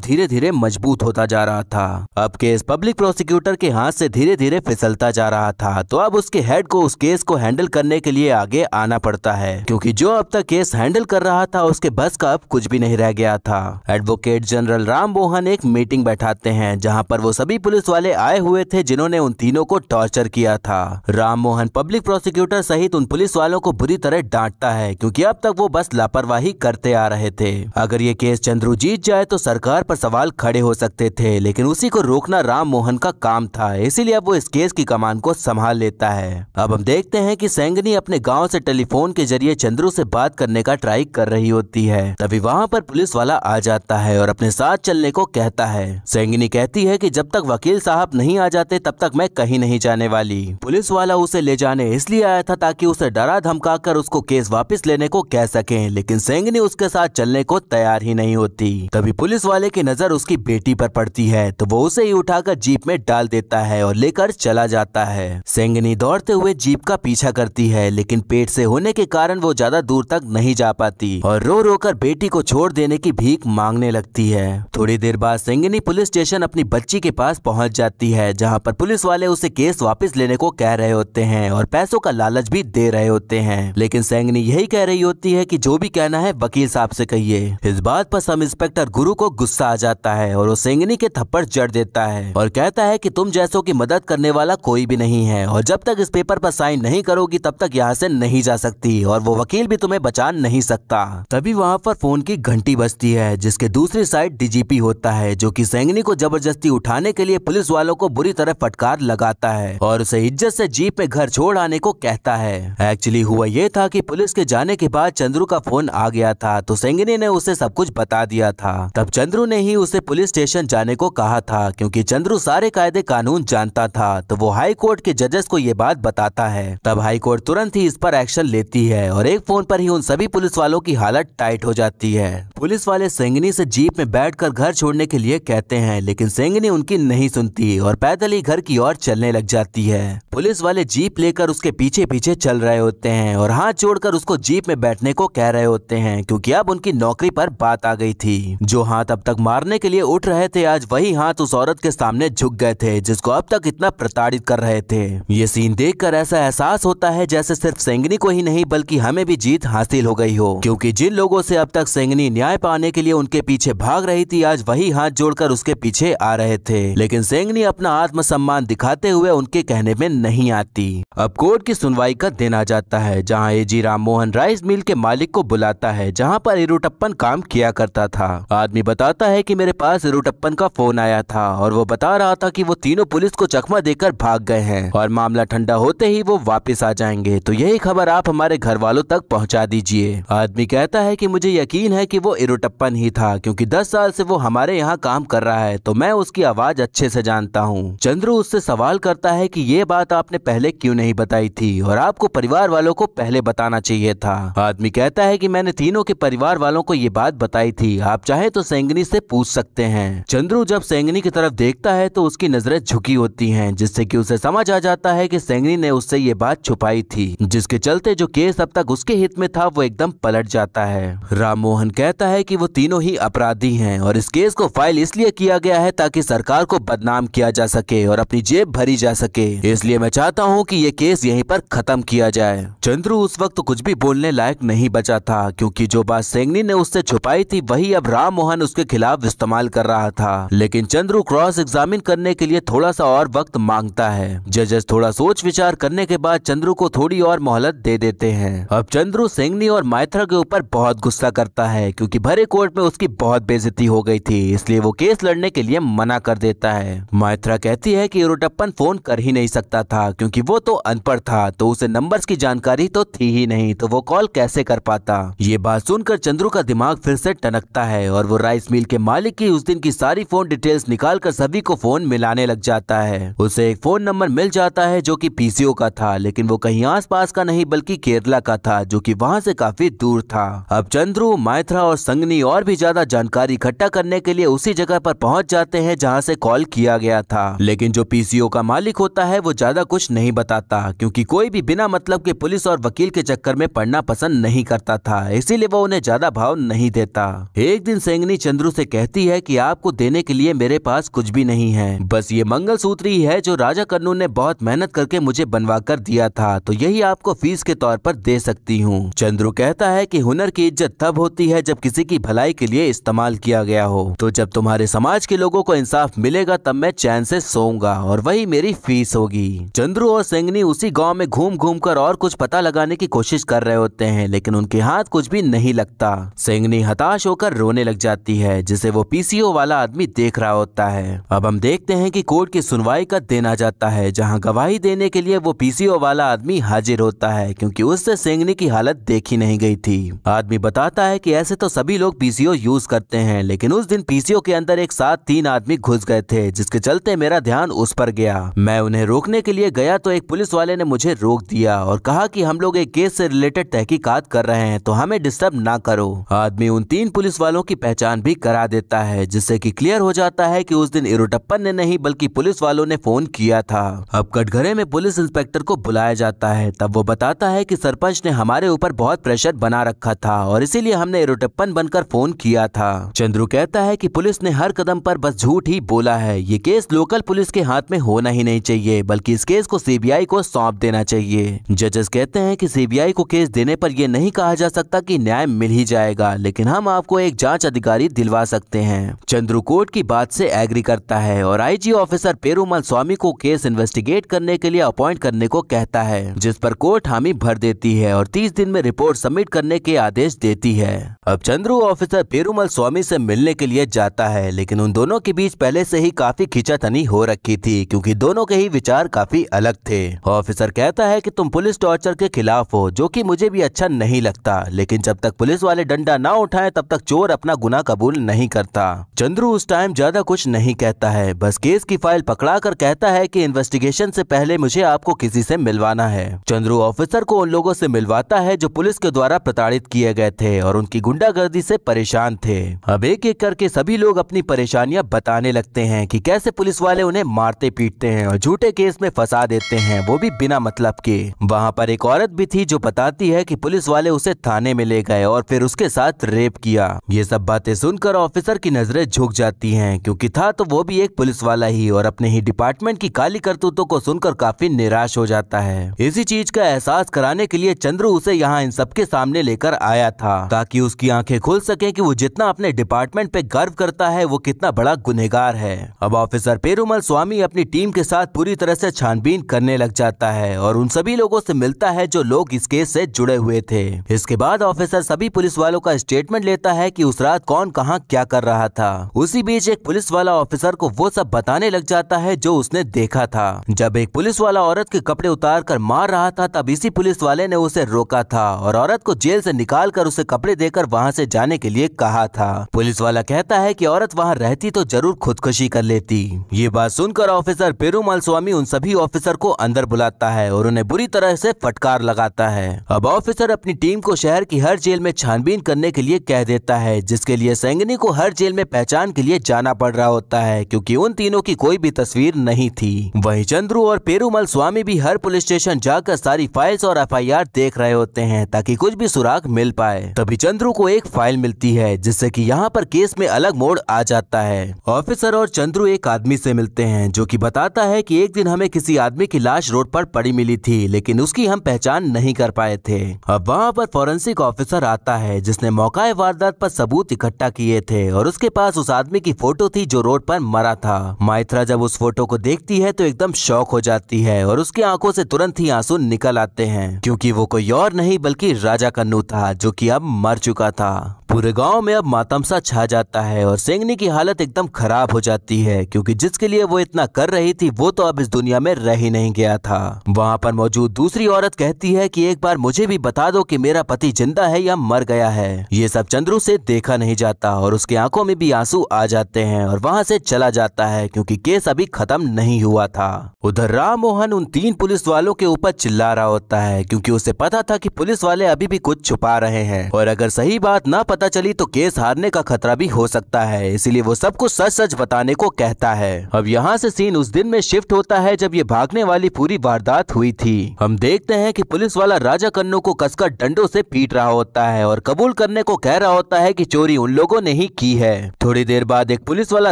धीरे धीरे मजबूत होता जा रहा था। अब केस पब्लिक प्रोसिक्यूटर के हाथ से धीरे धीरे फिसलता जा रहा था, तो अब उसके हेड को उस केस को हैंडल करने के लिए आगे आना पड़ता है, क्योंकि जो अब तक केस हैंडल कर रहा था उसके बस का अब कुछ भी नहीं रह गया था। एडवोकेट जनरल राम मोहन एक मीटिंग बैठाते हैं जहां पर वो सभी पुलिस वाले आए हुए थे जिन्होंने उन तीनों को टॉर्चर किया था। राम मोहन पब्लिक प्रोसिक्यूटर सहित उन पुलिस वालों को बुरी तरह डांटता है, क्योंकि अब तक वो बस लापरवाही करते आ रहे थे। अगर ये केस चंद्रू जीत जाए तो सरकार पर सवाल खड़े हो सकते थे, लेकिन उसी को रोकना राम मोहन का काम था, इसीलिए अब वो इस केस की कमान को संभाल लेता है। अब हम देखते हैं कि सेंगनी अपने गांव से टेलीफोन के जरिए चंद्रू से बात करने का ट्राई कर रही होती है। तभी वहां पर पुलिस वाला आ जाता है और अपने साथ चलने को कहता है। सेंगनी कहती है कि जब तक वकील साहब नहीं आ जाते तब तक मैं कहीं नहीं जाने वाली। पुलिस वाला उसे ले जाने इसलिए आया था ताकि उसे डरा धमका कर उसको केस वापस लेने को कह सके, लेकिन सेंगनी उसके साथ चलने को तैयार ही नहीं होती। तभी पुलिस वाले की नजर उसकी बेटी पर पड़ती है, तो वो उसे ही उठाकर जीप में डाल देता है और लेकर चला जाता है। सेंगनी दौड़ते हुए जीप का पीछा करती है, लेकिन पेट से होने के कारण वो ज्यादा दूर तक नहीं जा पाती और रो रो कर बेटी को छोड़ देने की भीख मांगने लगती है। थोड़ी देर बाद सेंगनी पुलिस स्टेशन अपनी बच्ची के पास पहुंच जाती है, जहां पर पुलिस वाले उसे केस वापस लेने को कह रहे होते हैं और पैसों का लालच भी दे रहे होते हैं, लेकिन सेंगनी यही कह रही होती है कि जो भी कहना है वकील साहब से कहिए। इस बात पर सब इंस्पेक्टर गुरु को गुस्सा आ जाता है और वो सेंगनी के थप्पड़ जड़ देता है और कहता है कि तुम जैसों की मदद करने वाला कोई भी नहीं है और जब तक इस पेपर पर साइन नहीं करोगी तब तक यहाँ से नहीं जा सकती और वो वकील भी तुम्हें बचा नहीं सकता। तभी वहाँ पर फोन की घंटी बजती है, जिसके दूसरी साइड डीजीपी होता है, जो कि सेंगनी को जबरदस्ती उठाने के लिए पुलिस वालों को बुरी तरह फटकार लगाता है और उसे इज्जत से जीप में घर छोड़ आने को कहता है। एक्चुअली हुआ ये था कि पुलिस के जाने के बाद चंद्रू का फोन आ गया था, तो सेंगनी ने उसे सब कुछ बता दिया था। तब चंद्रू ने ही उसे पुलिस स्टेशन जाने को कहा था, क्योंकि चंद्रू सारे कायदे कानून जानता था, तो वो हाई कोर्ट के जजेस को ये बात बताता है। तब हाई कोर्ट तुरंत ही इस पर एक्शन लेती है और एक फोन पर ही उन सभी पुलिस वालों की हालत टाइट हो जाती है। पुलिस वाले सेंगनी से जीप में बैठकर घर छोड़ने के लिए कहते हैं, लेकिन सेंगनी उनकी नहीं सुनती और पैदल ही घर की ओर चलने लग जाती है। पुलिस वाले जीप लेकर उसके पीछे पीछे चल रहे होते हैं और हाथ जोड़कर उसको जीप में बैठने को कह रहे होते हैं, क्योंकि अब उनकी नौकरी पर बात आ गई थी। जो हाथ अब तक मारने के लिए उठ रहे थे, आज वही हाथ उस औरत के सामने झुक गए थे जिसको अब तक इतना प्रताड़ित कर रहे थे। ये सीन देखकर ऐसा एहसास होता है जैसे सिर्फ सेंगनी को ही नहीं बल्कि हमें भी जीत हासिल हो गई हो, क्योंकि जिन लोगों से अब तक सेंगनी न्याय पाने के लिए उनके पीछे भाग रही थी, आज वही हाथ जोड़कर उसके पीछे आ रहे थे। लेकिन सेंगनी अपना आत्मसम्मान दिखाते हुए उनके कहने में नहीं आती। अब कोर्ट की सुनवाई का दिन आ जाता है, जहां एजी राम मोहन राइस मिल के मालिक को बुलाता है, जहां पर इरुटप्पन काम किया करता था। आदमी बताता है कि मेरे पास इरुटप्पन का फोन आया था और वो बता रहा था कि वो तीनों पुलिस को चकमा देकर भाग गए हैं और मामला ठंडा होते ही वो वापस आ जाएंगे, तो यही खबर आप हमारे घर वालों तक पहुंचा दीजिए। आदमी कहता है कि मुझे यकीन है कि वो इरुटप्पन ही था, क्योंकि 10 साल से वो हमारे यहाँ काम कर रहा है, तो मैं उसकी आवाज अच्छे से जानता हूँ। चंद्रू उससे सवाल करता है कि ये बात आपने पहले क्यों नहीं बताई थी और आपको परिवार वालों को पहले बताना चाहिए था। आदमी कहता है कि मैंने तीनों के परिवार वालों को ये बात बताई थी, आप चाहे तो सेंगनी से पूछ सकते हैं। चंद्रू जब सेंगनी की तरफ देखता है तो उसकी नजरें झुकी होती हैं, जिससे कि उसे समझ आ जाता है कि सेंगनी ने उससे ये बात छुपाई थी, जिसके चलते जो केस अब तक उसके हित में था वो एकदम पलट जाता है। राम मोहन कहता है कि वो तीनों ही अपराधी हैं और इस केस को फाइल इसलिए किया गया है ताकि सरकार को बदनाम किया जा सके और अपनी जेब भरी जा सके, इसलिए मैं चाहता हूँ कि ये केस यहीं पर खत्म किया जाए। चंद्रू उस वक्त कुछ भी बोलने लायक नहीं बचा था, क्योंकि जो बात सेंगनी ने उससे छुपाई थी वही अब राम मोहन उसके खिलाफ इस्तेमाल कर रहा था। लेकिन चंद्रू क्रॉस एग्जामिन करने के लिए थोड़ा सा और वक्त मांगता है। जजेस थोड़ा सोच विचार करने के बाद चंद्रू को थोड़ी और मोहलत दे देते हैं। अब चंद्रू सेंगनी और माइत्रा के ऊपर बहुत गुस्सा करता है, क्योंकि भरे कोर्ट में उसकी बहुत बेइज्जती हो गई थी, इसलिए वो केस लड़ने के लिए मना कर देता है। माइत्रा कहती है कि इरुटप्पन फोन कर ही नहीं सकता था, क्योंकि वो तो अनपढ़ था, तो उसे नंबर्स की जानकारी तो थी ही नहीं, तो वो कॉल कैसे कर पाता। ये बात सुनकर चंद्रू का दिमाग फिर से टनकता है और वो राइस मिल के मालिक की उस दिन की सारी फोन डिटेल्स निकालकर सभी को फोन मिलाने लग जाता है। उसे एक फोन नंबर मिल जाता है जो कि पीसीओ का था, लेकिन वो कहीं आसपास का नहीं बल्कि केरला का था, जो कि वहां से काफी दूर था। अब चंद्रू, माइत्रा और संगनी और भी ज्यादा जानकारी इकट्ठा करने के लिए उसी जगह पर पहुंच जाते हैं जहां से कॉल किया गया था। लेकिन जो पीसीओ का मालिक होता है वो ज्यादा कुछ नहीं बताता, क्योंकि कोई भी बिना मतलब के पुलिस और वकील के चक्कर में पड़ना पसंद नहीं नहीं करता था, इसीलिए वो उन्हें ज्यादा भाव नहीं देता। एक दिन सेंगनी चंद्रू से कहती है कि आपको देने के लिए मेरे पास कुछ भी नहीं है, बस ये मंगलसूत्र ही है जो राजा कन्नू ने बहुत मेहनत करके मुझे बनवा कर दिया था, तो यही आपको फीस के तौर पर दे सकती हूँ। चंद्रू कहता है कि हुनर की इज्जत तब होती है जब किसी की भलाई के लिए इस्तेमाल किया गया हो, तो जब तुम्हारे समाज के लोगों को इंसाफ मिलेगा तब मैं चैन से सोऊंगा और वही मेरी फीस होगी। चंद्रू और सेंगनी उसी गांव में घूम घूम कर और कुछ पता लगाने की कोशिश कर रहे होते हैं, लेकिन उनके हाथ कुछ भी नहीं लगता। सेंगनी हताश होकर रोने लग जाती है, जिसे वो पीसीओ वाला आदमी देख रहा होता है। अब हम देखते हैं कि कोर्ट की सुनवाई का दिन आ जाता है, जहां गवाही देने के लिए वो पीसीओ वाला आदमी हाजिर होता है, क्योंकि उससे सेंगनी की हालत देखी नहीं गई थी। आदमी बताता है कि ऐसे तो सभी लोग पीसीओ यूज करते हैं, लेकिन उस दिन पीसीओ के अंदर एक साथ 3 आदमी घुस गए थे, जिसके चलते मेरा ध्यान उस पर गया। मैं उन्हें रोकने के लिए गया तो एक पुलिस वाले ने मुझे रोक दिया और कहा कि हम लोग एक केस से रिलेटेड तहकीकात कर रहे हैं, तो हमें डिस्टर्ब ना करो। आदमी उन 3 पुलिस वालों की पहचान भी करा देता है, जिससे कि क्लियर हो जाता है कि उस दिन इरुटप्पन ने नहीं बल्कि पुलिस वालों ने फोन किया था। अब कटघरे में पुलिस इंस्पेक्टर को बुलाया जाता है, तब वो बताता है कि सरपंच ने हमारे ऊपर बहुत प्रेशर बना रखा था और इसीलिए हमने इरुटप्पन बनकर फोन किया था। चंद्रू कहता है कि पुलिस ने हर कदम पर बस झूठ ही बोला है, ये केस लोकल पुलिस के हाथ में होना ही नहीं चाहिए, बल्कि इस केस को सीबीआई को सौंप देना चाहिए। जजेस कहते हैं कि सीबीआई को केस देने पर यह नहीं कहा जा सकता कि न्याय मिल ही जाएगा, लेकिन हम आपको एक जांच अधिकारी दिलवा सकते हैं। चंद्रू कोर्ट की बात से एग्री करता है और आईजी ऑफिसर पेरुमल स्वामी को केस इन्वेस्टिगेट करने के लिए अपॉइंट करने को कहता है, जिस पर कोर्ट हामी भर देती है और 30 दिन में रिपोर्ट सबमिट करने के आदेश देती है। अब चंद्रू ऑफिसर पेरुमल स्वामी से मिलने के लिए जाता है, लेकिन उन दोनों के बीच पहले से ही काफी खींचातानी हो रखी थी, क्योंकि दोनों के ही विचार काफी अलग थे। ऑफिसर कहता है कि तुम पुलिस टॉर्चर के खिलाफ हो, जो कि मुझे भी अच्छा नहीं लगता, लेकिन जब तक पुलिस वाले डंडा ना उठाएं तब तक चोर अपना गुनाह कबूल नहीं करता। चंद्रू उस टाइम ज्यादा कुछ नहीं कहता है, बस केस की फाइल पकड़ा कर कहता है कि इन्वेस्टिगेशन से पहले मुझे आपको किसी से मिलवाना है। चंद्रू ऑफिसर को उन लोगों से मिलवाता है जो पुलिस के द्वारा प्रताड़ित किए गए थे और उनकी गुंडागर्दी से परेशान थे। अब एक एक करके सभी लोग अपनी परेशानियां बताने लगते हैं कि कैसे पुलिस वाले उन्हें मारते पीटते हैं और झूठे केस में फंसा देते हैं, वो भी बिना मतलब के। वहाँ पर एक औरत भी थी जो बताती है कि पुलिस वाले उसे थाने में ले गए और फिर उसके साथ रेप किया। ये सब बातें सुनकर ऑफिसर की नजरें झुक जाती हैं, क्योंकि था तो वो भी एक पुलिस वाला ही और अपने ही डिपार्टमेंट की काली करतूतों को सुनकर काफी निराश हो जाता है। इसी चीज का एहसास कराने के लिए चंद्रू उसे यहाँ इन सबके सामने लेकर आया था, ताकि उसकी आंखें खुल सके कि वो जितना अपने डिपार्टमेंट पे गर्व करता है वो कितना बड़ा गुनहगार है। अब ऑफिसर पेरुमल स्वामी अपनी टीम के साथ पूरी तरह से छानबीन करने लग जाता है और उन सभी लोगों से मिलता है जो लोग इस केस से जुड़े हुए थे। इसके बाद ऑफिसर सभी पुलिस वालों का स्टेटमेंट लेता है कि उस रात कौन कहां क्या कर रहा था। उसी बीच एक पुलिस वाला ऑफिसर को वो सब बताने लग जाता है जो उसने देखा था। जब एक पुलिस वाला औरत के कपड़े उतार कर मार रहा था, तब इसी पुलिस वाले ने उसे रोका था और औरत को जेल से निकाल कर उसे कपड़े देकर वहां से जाने के लिए कहा था। पुलिस वाला कहता है कि औरत वहां रहती तो जरूर खुदकुशी कर लेती। ये बात सुनकर ऑफिसर पेरुमल स्वामी उन सभी ऑफिसर को अंदर बुलाता है और उन्हें बुरी तरह से फटकार लगाता है। अब ऑफिसर अपनी टीम को शहर की हर जेल में छानबीन करने के लिए कह देता है, जिसके लिए सेंगनी को हर जेल में पहचान के लिए जाना पड़ रहा होता है, क्योंकि उन तीनों की कोई भी तस्वीर नहीं थी। वहीं चंद्रू और पेरुमल स्वामी भी हर पुलिस स्टेशन जाकर सारी फाइल्स और एफआईआर देख रहे होते हैं, ताकि कुछ भी सुराग मिल पाए। तभी चंद्रू को एक फाइल मिलती है, जिससे कि यहाँ पर केस में अलग मोड़ आ जाता है। ऑफिसर और चंद्रू एक आदमी से मिलते हैं जो कि बताता है कि एक दिन हमें किसी आदमी की लाश रोड पर पड़ी मिली थी, लेकिन उसकी हम पहचान नहीं कर पाए थे। अब वहाँ पर फॉरेंसिक ऑफिसर आता है, जिसने मौकाए वारदात पर सबूत इकट्ठा किए थे और उसके पास उस आदमी की फोटो थी जो रोड पर मरा था। माइत्रा जब उस फोटो को देखती है तो एकदम शॉक हो जाती है और उसकी आंखों से तुरंत ही आंसू निकल आते हैं, क्योंकि वो कोई और नहीं बल्कि राजा कन्नू था, जो कि अब मर चुका था। पूरे गांव में अब मातम सा छा जाता है और सेंगनी की हालत एकदम खराब हो जाती है, क्योंकि जिसके लिए वो इतना कर रही थी वो तो अब इस दुनिया में रह ही नहीं गया था। वहाँ पर मौजूद दूसरी औरत कहती है कि एक बार मुझे भी बता दो कि मेरा पति जिंदा है या मर गया है। ये सब चंद्रू से देखा नहीं जाता और उसकी आंखों में भी आंसू आ जाते हैं और वहाँ से चला जाता है, क्योंकि केस अभी खत्म नहीं हुआ था। उधर राम मोहन उन 3 पुलिस वालों के ऊपर चिल्ला रहा होता है, क्योंकि उसे पता था कि पुलिस वाले अभी भी कुछ छुपा रहे हैं और अगर सही बात ना पता चली तो केस हारने का खतरा भी हो सकता है, इसीलिए वो सबको सच सच बताने को कहता है। अब यहाँ से सीन उस दिन में शिफ्ट होता है जब ये भागने वाली पूरी वारदात हुई थी। हम देखते हैं कि पुलिस वाला राजा कन्नू को कसकर डंडों से पीट रहा होता है और कबूल करने को कह रहा होता है कि चोरी उन लोगों ने ही की है। थोड़ी देर बाद एक पुलिस वाला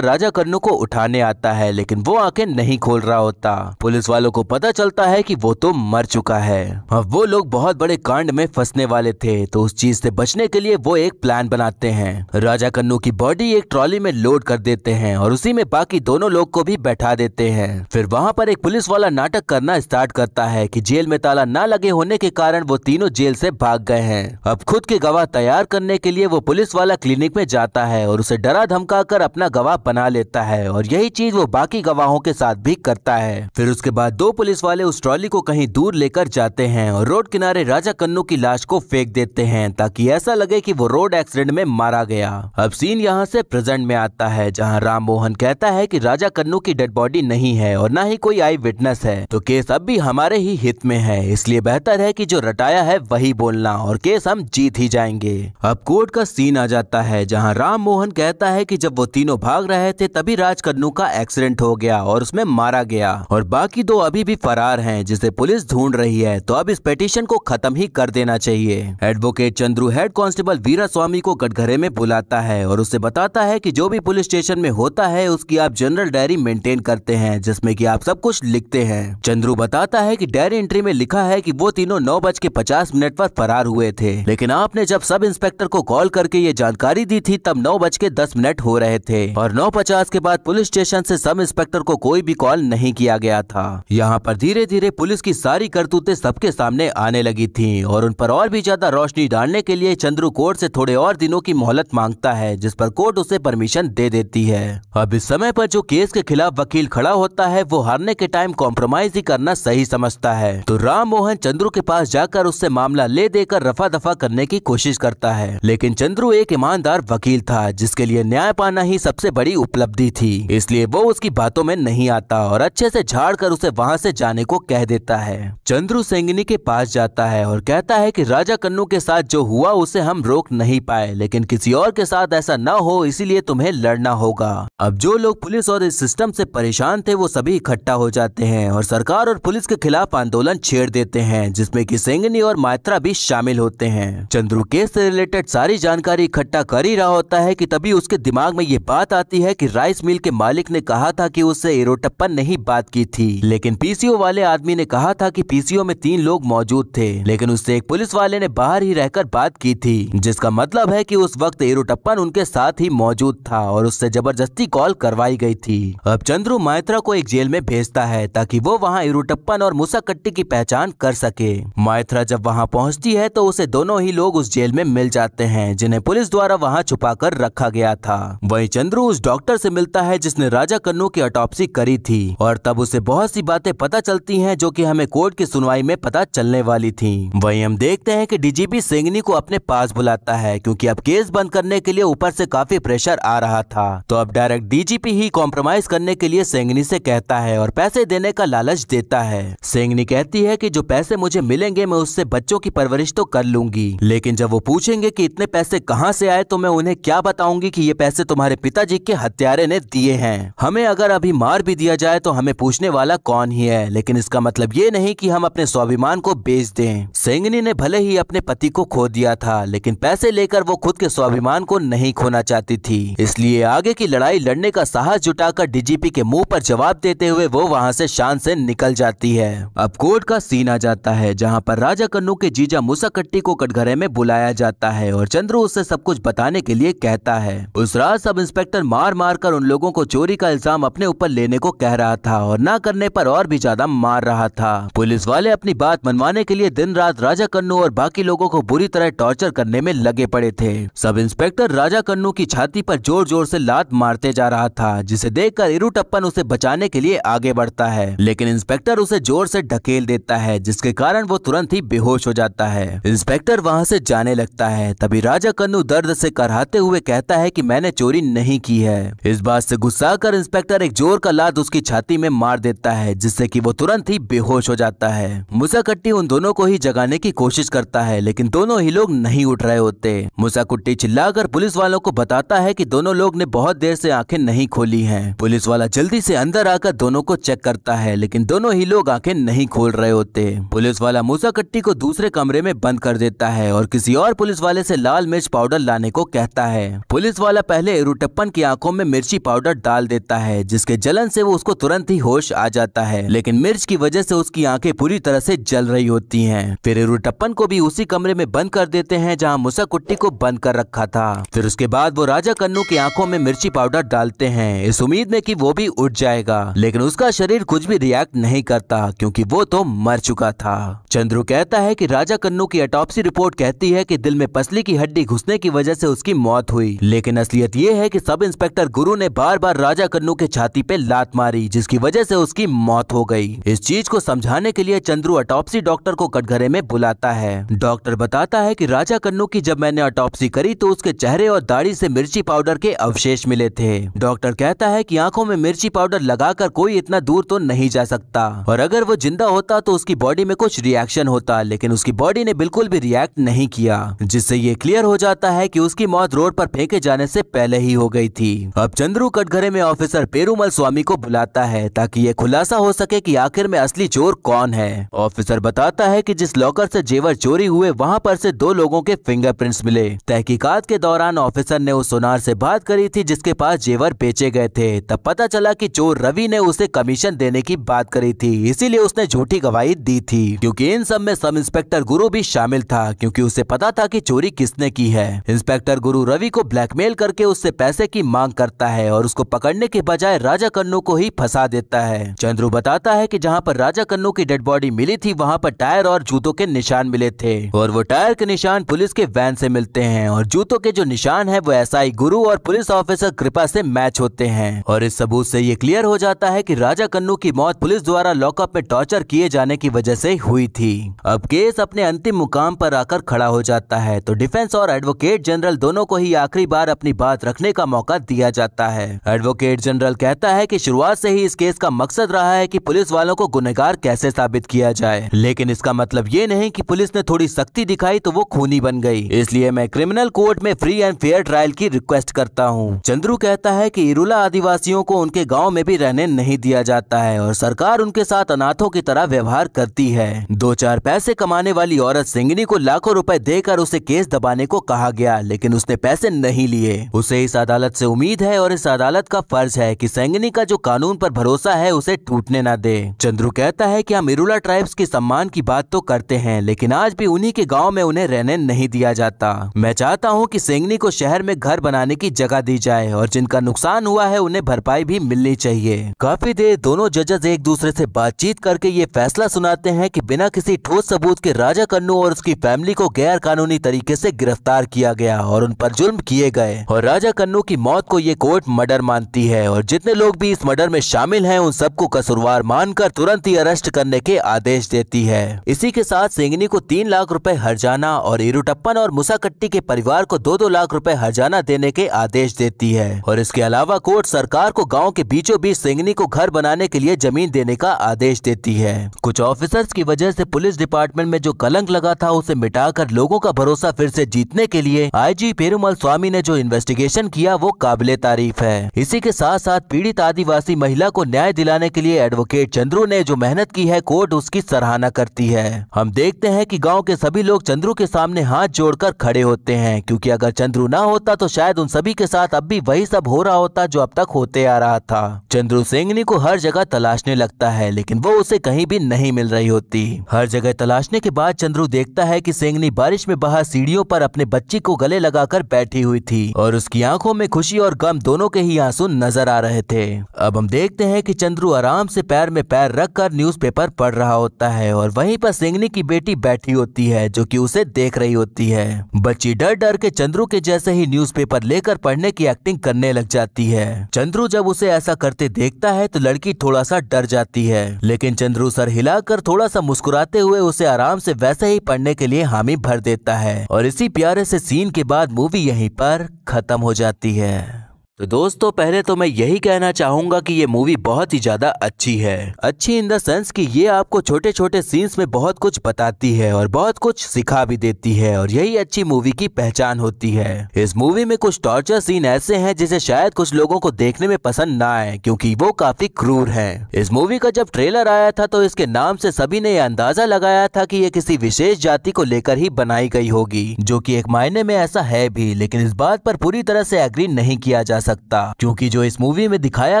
राजा कन्नू को उठाने आता है, लेकिन वो आंखें नहीं खोल रहा होता। पुलिस वालों को पता चलता है कि वो तो मर चुका है। अब वो लोग बहुत बड़े कांड में फंसने वाले थे, तो उस चीज से बचने के लिए वो एक प्लान बनाते हैं। राजा कन्नू की बॉडी एक ट्रॉली में लोड कर देते हैं और उसी में बाकी दोनों लोग को भी बैठा देते हैं। फिर वहाँ पर एक पुलिस वाला नाटक करना स्टार्ट करता है कि जेल में ताला ना लगे होने के कारण वो तीनों जेल से भाग गए हैं। अब खुद के गवाह तैयार करने के लिए वो पुलिस वाला क्लिनिक में जाता है और उसे डरा धमका कर अपना गवाह बना लेता है और यही चीज वो बाकी गवाहों के साथ भी करता है। फिर उसके बाद दो पुलिस वाले उस ट्रॉली को कहीं दूर लेकर जाते हैं और रोड किनारे राजा कन्नू की लाश को फेंक देते हैं ताकि ऐसा लगे कि वो रोड एक्सीडेंट में मारा गया। अब सीन यहाँ से प्रेजेंट में आता है, जहाँ राम मोहन कहता है कि राजा कन्नू की डेड बॉडी नहीं है और ना ही कोई आई विटनेस है, तो केस अब भी हमारे ही हित में है, इसलिए बेहतर है कि जो रटाया है वही बोलना और केस हम जीत ही जाएंगे। अब कोर्ट का सीन आ जाता है, जहाँ राम मोहन कहता है कि जब वो तीनों भाग रहे थे तभी राज कन्नू का एक्सीडेंट हो गया और उसमें मारा गया और बाकी दो अभी भी फरार हैं जिसे पुलिस ढूंढ रही है, तो अब इस पिटीशन को खत्म ही कर देना चाहिए। एडवोकेट चंद्रू हेड कांस्टेबल वीरा स्वामी को कटघरे में बुलाता है और उससे बताता है कि जो भी पुलिस स्टेशन में होता है उसकी आप जनरल डायरी मेंटेन करते हैं जिसमें कि आप सब कुछ लिखते हैं। चंद्रू बताता है कि डायरी एंट्री में लिखा है कि वो तीनों 9:50 पर फरार हुए थे, लेकिन आपने जब सब इंस्पेक्टर को कॉल करके ये जानकारी दी थी तब 9:10 हो रहे थे और 9:50 के बाद पुलिस स्टेशन से सब इंस्पेक्टर को कोई भी कॉल नहीं किया गया था। यहाँ पर धीरे धीरे पुलिस की सारी करतूतें सबके सामने आने लगी थी और उन पर और भी ज्यादा रोशनी डालने के लिए चंद्रू कोर्ट से थोड़े और दिनों की मोहलत मांगता है, जिस पर कोर्ट उसे परमिशन दे देती है। अब इस समय पर जो केस के खिलाफ वकील खड़ा होता है वो हारने के टाइम कॉम्प्रोमाइज ही करना सही समझता है, तो राम मोहन चंद्रू के पास जाकर उससे मामला ले देकर रफा दफा करने की कोशिश करता है, लेकिन चंद्रू एक ईमानदार वकील था जिसके लिए न्याय पाना ही सबसे बड़ी उपलब्धि थी, इसलिए वो उसकी बातों में नहीं आता और अच्छे से झाड़ कर उसे वहाँ से जाने को कह देता है। चंद्रू सेंगनी के पास जाता है और कहता है कि राजा कन्नू के साथ जो हुआ उसे हम रोक नहीं पाए, लेकिन किसी और के साथ ऐसा न हो इसीलिए तुम्हें लड़ना होगा। अब जो लोग पुलिस और इस सिस्टम से परेशान थे वो सभी इकट्ठा हो जाते हैं और सरकार और पुलिस के खिलाफ आंदोलन छेड़ देते हैं, जिसमें कि सेंगनी और मात्रा भी शामिल होते हैं। चंद्रू केस से रिलेटेड सारी जानकारी इकट्ठा कर ही रहा होता है कि तभी उसके दिमाग में ये बात आती है कि राइस मिल के मालिक ने कहा था कि उससे एरोटप्पन ने ही बात की थी, लेकिन पीसीओ वाले आदमी ने कहा था कि पीसीओ में 3 लोग मौजूद थे, लेकिन उससे एक पुलिस वाले ने बाहर ही रहकर बात की थी, जिसका मतलब है कि उस वक्त एरोटप्पन उनके साथ ही मौजूद था और उससे जबरदस्ती कॉल करवाई गई थी। अब चंद्रू मात्रा को एक जेल में भेजता है ताकि वो वहाँ एरोटप्पन और मुसाकट्टी की पहचान कर सके। मात्रा जब वहाँ पहुँचती है तो उसे दोनों ही लोग उस जेल में मिल जाते हैं जिन्हें पुलिस द्वारा वहाँ छुपा कर रखा गया था। वहीं चंद्रू उस डॉक्टर से मिलता है जिसने राजा कन्नू की ऑटोप्सी करी थी और तब उसे बहुत सी बातें पता चलती हैं जो कि हमें कोर्ट की सुनवाई में पता चलने वाली थी। वहीं हम देखते हैं कि डीजीपी सेंगनी को अपने पास बुलाता है क्योंकि अब केस बंद करने के लिए ऊपर से काफी प्रेशर आ रहा था, तो अब डायरेक्ट डीजीपी ही कॉम्प्रोमाइज करने के लिए सेंगनी से कहता है और पैसे देने का लालच देता है। सेंगनी कहती है कि जो पैसे मुझे मिलेंगे मैं उससे बच्चों की परवरिश तो कर लूंगी, लेकिन जब वो पूछेंगे कि इतने पैसे कहाँ से आए तो मैं उन्हें क्या बताऊंगी कि ये पैसे तुम्हारे पिताजी के हत्यारे ने दिए हैं। हमें अगर अभी मार भी दिया जाए तो हमें पूछने वाला कौन ही है, लेकिन इसका मतलब ये नहीं कि हम अपने स्वाभिमान को बेच दें। सेंगनी ने भले ही अपने पति को खो दिया था, लेकिन पैसे लेकर वो खुद के स्वाभिमान को नहीं खोना चाहती थी, इसलिए आगे की लड़ाई लड़ने का साहस जुटाकर डीजीपी के मुंह पर जवाब देते हुए वो वहां से शान से निकल जाती है। अब कोर्ट का सीन आ जाता है जहां पर राजा कन्नू के जीजा मुसाकट्टी को कटघरे में बुलाया जाता है और चंद्रू उससे सब कुछ बताने के लिए कहता है। उस रात सब इंस्पेक्टर मार मार कर उन लोगों को चोरी का इल्जाम अपने ऊपर लेने को कह रहा था और ना करने पर और भी ज्यादा मार रहा था। पुलिस वाले अपनी बात मनवाने के लिए दिन रात राजा कन्नू और बाकी लोगों को बुरी तरह टॉर्चर करने में लगे पड़े थे। सब इंस्पेक्टर राजा कन्नू की छाती पर जोर जोर से लात मारते जा रहा था, जिसे देखकर इरुटप्पन उसे बचाने के लिए आगे बढ़ता है, लेकिन इंस्पेक्टर उसे जोर से ढकेल देता है जिसके कारण वो तुरंत ही बेहोश हो जाता है। इंस्पेक्टर वहां से जाने लगता है, तभी राजा कन्नू दर्द से कराहते हुए कहता है कि मैंने चोरी नहीं की है। इस बात से गुस्सा कर इंस्पेक्टर एक जोर का लात उसकी छाती में मार देता है जिससे कि वो तुरंत ही बेहोश हो जाता है। मुसाकट्टी उन दोनों को ही जगाने की कोशिश करता है, लेकिन दोनों ही लोग नहीं उठ रहे होते। मुसाकुट्टी चिल्लाकर पुलिस वालों को बताता है कि दोनों लोग ने बहुत देर से आंखें नहीं खोली हैं। पुलिस वाला जल्दी से अंदर आकर दोनों को चेक करता है, लेकिन दोनों ही लोग आंखें नहीं खोल रहे होते। पुलिस वाला मुसाकट्टी को दूसरे कमरे कमरे में बंद कर देता है और किसी और पुलिस वाले से लाल मिर्च पाउडर लाने को कहता है। पुलिस वाला पहले इरुटप्पन की आंखों में मिर्ची पाउडर डाल देता है, जिसके जलन से वो उसको तुरंत ही होश आ जाता है, लेकिन मिर्च की वजह से उसकी आंखें पूरी तरह से जल रही होती हैं। फिर इरुटप्पन को भी उसी कमरे में बंद कर देते हैं जहां मूसा कुट्टी को बंद कर रखा था। फिर उसके बाद वो राजा कन्नू की आंखों में मिर्ची पाउडर डालते हैं, इस उम्मीद में कि वो भी उठ जाएगा, लेकिन उसका शरीर कुछ भी रिएक्ट नहीं करता क्योंकि वो तो मर चुका था। चंद्रू कहता है कि राजा कन्नू की ऑटोप्सी रिपोर्ट कहती है कि दिल में पसली की हड्डी घुसने की वजह से उसकी मौत हुई, लेकिन असलियत ये है कि सब इंस्पेक्टर गुरु ने बार बार राजा कन्नू के छाती पे लात मारी, जिसकी वजह से उसकी मौत हो गई। इस चीज को समझाने के लिए चंद्रू ऑटोप्सी डॉक्टर को कटघरे में बुलाता है। डॉक्टर बताता है कि राजा कन्नू की जब मैंने ऑटोप्सी करी तो उसके चेहरे और दाढ़ी से मिर्ची पाउडर के अवशेष मिले थे। डॉक्टर कहता है कि आंखों में मिर्ची पाउडर लगाकर कोई इतना दूर तो नहीं जा सकता, और अगर वो जिंदा होता तो उसकी बॉडी में कुछ रिएक्शन होता, लेकिन उसकी बॉडी ने बिल्कुल भी रिएक्ट नहीं किया, जिससे ये क्लियर हो जाता है कि उसकी मौत रोड पर फेंके जाने से पहले ही हो गई थी। अब चंद्रू कटघरे में ऑफिसर पेरुमल स्वामी को बुलाता है ताकि ये खुलासा हो सके कि आखिर में असली चोर कौन है। ऑफिसर बताता है कि जिस लॉकर से जेवर चोरी हुए वहाँ पर से 2 लोगों के फिंगरप्रिंट्स मिले। तहकीकात के दौरान ऑफिसर ने उस सुनार से बात करी थी जिसके पास जेवर बेचे गए थे। तब पता चला कि चोर रवि ने उसे कमीशन देने की बात करी थी, इसीलिए उसने झूठी गवाही दी थी, क्योंकि इन सब में सब इंस्पेक्टर गुरु भी शामिल था, क्योंकि उसे पता था कि चोरी किसने की है। इंस्पेक्टर गुरु रवि को ब्लैकमेल करके उससे पैसे की मांग करता है और उसको पकड़ने के बजाय राजा कन्नू को ही फंसा देता है। चंद्रू बताता है कि जहां पर राजा कन्नू की डेड बॉडी मिली थी वहां पर टायर और जूतों के निशान मिले थे, और वो टायर के निशान पुलिस के वैन से मिलते हैं, और जूतों के जो निशान है वो एसआई गुरु और पुलिस ऑफिसर कृपा से मैच होते हैं। और इस सबूत से ये क्लियर हो जाता है कि राजा कन्नू की मौत पुलिस द्वारा लॉकअप में टॉर्चर किए जाने की वजह से हुई थी। अब केस अपने अंतिम मुकाम पर आकर खड़ा हो जाता है, तो डिफेंस और एडवोकेट जनरल दोनों को ही आखिरी बार अपनी बात रखने का मौका दिया जाता है। एडवोकेट जनरल कहता है कि शुरुआत से ही इस केस का मकसद रहा है कि पुलिस वालों को गुनहगार कैसे साबित किया जाए, लेकिन इसका मतलब ये नहीं कि पुलिस ने थोड़ी सख्ती दिखाई तो वो खूनी बन गई। इसलिए मैं क्रिमिनल कोर्ट में फ्री एंड फेयर ट्रायल की रिक्वेस्ट करता हूँ। चंद्रू कहता है कि इरुला आदिवासियों को उनके गाँव में भी रहने नहीं दिया जाता है और सरकार उनके साथ अनाथों की तरह व्यवहार करती है। 2-4 पैसे कमाने वाली औरत सिंगनी को लाखों रुपए देकर उसे केस दबाने को कहा गया, लेकिन उसने पैसे नहीं लिए। उसे इस अदालत से उम्मीद है और इस अदालत का फर्ज है कि सिंगनी का जो कानून पर भरोसा है उसे टूटने न दे। चंद्रू कहता है कि हम इरुला ट्राइब्स की सम्मान की बात तो करते हैं, लेकिन आज भी उन्हीं के गांव में उन्हें रहने नहीं दिया जाता। मैं चाहता हूं कि सिंगनी को शहर में घर बनाने की जगह दी जाए और जिनका नुकसान हुआ है उन्हें भरपाई भी मिलनी चाहिए। काफी देर दोनों जजेस एक दूसरे से बातचीत करके ये फैसला सुनाते हैं कि बिना किसी ठोस सबूत के राजा कन्नू और उसकी फैमिली को गैर कानूनी तरीके से गिरफ्तार किया गया और उन पर जुल्म किए गए, और राजा कन्नू की मौत को ये कोर्ट मर्डर मानती है और जितने लोग भी इस मर्डर में शामिल हैं उन सबको कसूरवार मानकर तुरंत ही अरेस्ट करने के आदेश देती है। इसी के साथ सिंगनी को 3 लाख रुपए हर्जाना और इरुटप्पन और मूसाकट्टी के परिवार को 2-2 लाख रुपए हर्जाना देने के आदेश देती है, और इसके अलावा कोर्ट सरकार को गाँव के बीचों बीच सिंगनी को घर बनाने के लिए जमीन देने का आदेश देती है। कुछ ऑफिसर्स की वजह से पुलिस डिपार्टमेंट में जो कलंक लगा था उसे मिटाकर लोगों का भरोसा फिर से जीतने के लिए आईजी पेरुमल स्वामी ने जो इन्वेस्टिगेशन किया वो काबिले तारीफ है। इसी के साथ साथ पीड़ित आदिवासी महिला को न्याय दिलाने के लिए एडवोकेट चंद्रू ने जो मेहनत की है कोर्ट उसकी सराहना करती है। हम देखते हैं कि गांव के सभी लोग चंद्रू के सामने हाथ जोड़कर खड़े होते हैं, क्योंकि अगर चंद्रू ना होता तो शायद उन सभी के साथ अब भी वही सब हो रहा होता जो अब तक होते आ रहा था। चंद्रू सिंगनी को हर जगह तलाशने लगता है, लेकिन वो उसे कहीं भी नहीं मिल रही होती। हर जगह तलाशने के बाद चंद्रू देखता है कि सिंगनी बारिश में बाहर सीढ़ियों पर अपने बच्ची को गले लगाकर बैठी हुई थी और उसकी आंखों में खुशी और गम दोनों के ही आंसू नजर आ रहे थे। अब हम देखते हैं कि चंद्रू आराम से पैर में पैर रखकर न्यूज़पेपर पढ़ रहा होता है और वहीं पर सिंगनी की बेटी बैठी होती है जो कि उसे देख रही होती है। बच्ची डर डर के चंद्रू के जैसे ही न्यूज़पेपर लेकर पढ़ने की एक्टिंग करने लग जाती है। चंद्रू जब उसे ऐसा करते देखता है तो लड़की थोड़ा सा डर जाती है, लेकिन चंद्रू सर हिलाकर थोड़ा सा मुस्कुराते हुए उसे आराम से वैसे ही पढ़ने के लिए हामी भर देता है। और इसी प्यारे से सीन के बाद मूवी यहीं पर खत्म हो जाती है। तो दोस्तों पहले तो मैं यही कहना चाहूंगा कि ये मूवी बहुत ही ज्यादा अच्छी है। अच्छी इन द सेंस कि ये आपको छोटे छोटे सीन्स में बहुत कुछ बताती है और बहुत कुछ सिखा भी देती है, और यही अच्छी मूवी की पहचान होती है। इस मूवी में कुछ टॉर्चर सीन ऐसे हैं जिसे शायद कुछ लोगों को देखने में पसंद ना आए, क्योंकि वो काफी क्रूर है। इस मूवी का जब ट्रेलर आया था तो इसके नाम से सभी ने अंदाजा लगाया था कि ये किसी विशेष जाति को लेकर ही बनाई गई होगी, जो कि एक मायने में ऐसा है भी, लेकिन इस बात पर पूरी तरह से एग्री नहीं किया जा सकता, क्योंकि जो इस मूवी में दिखाया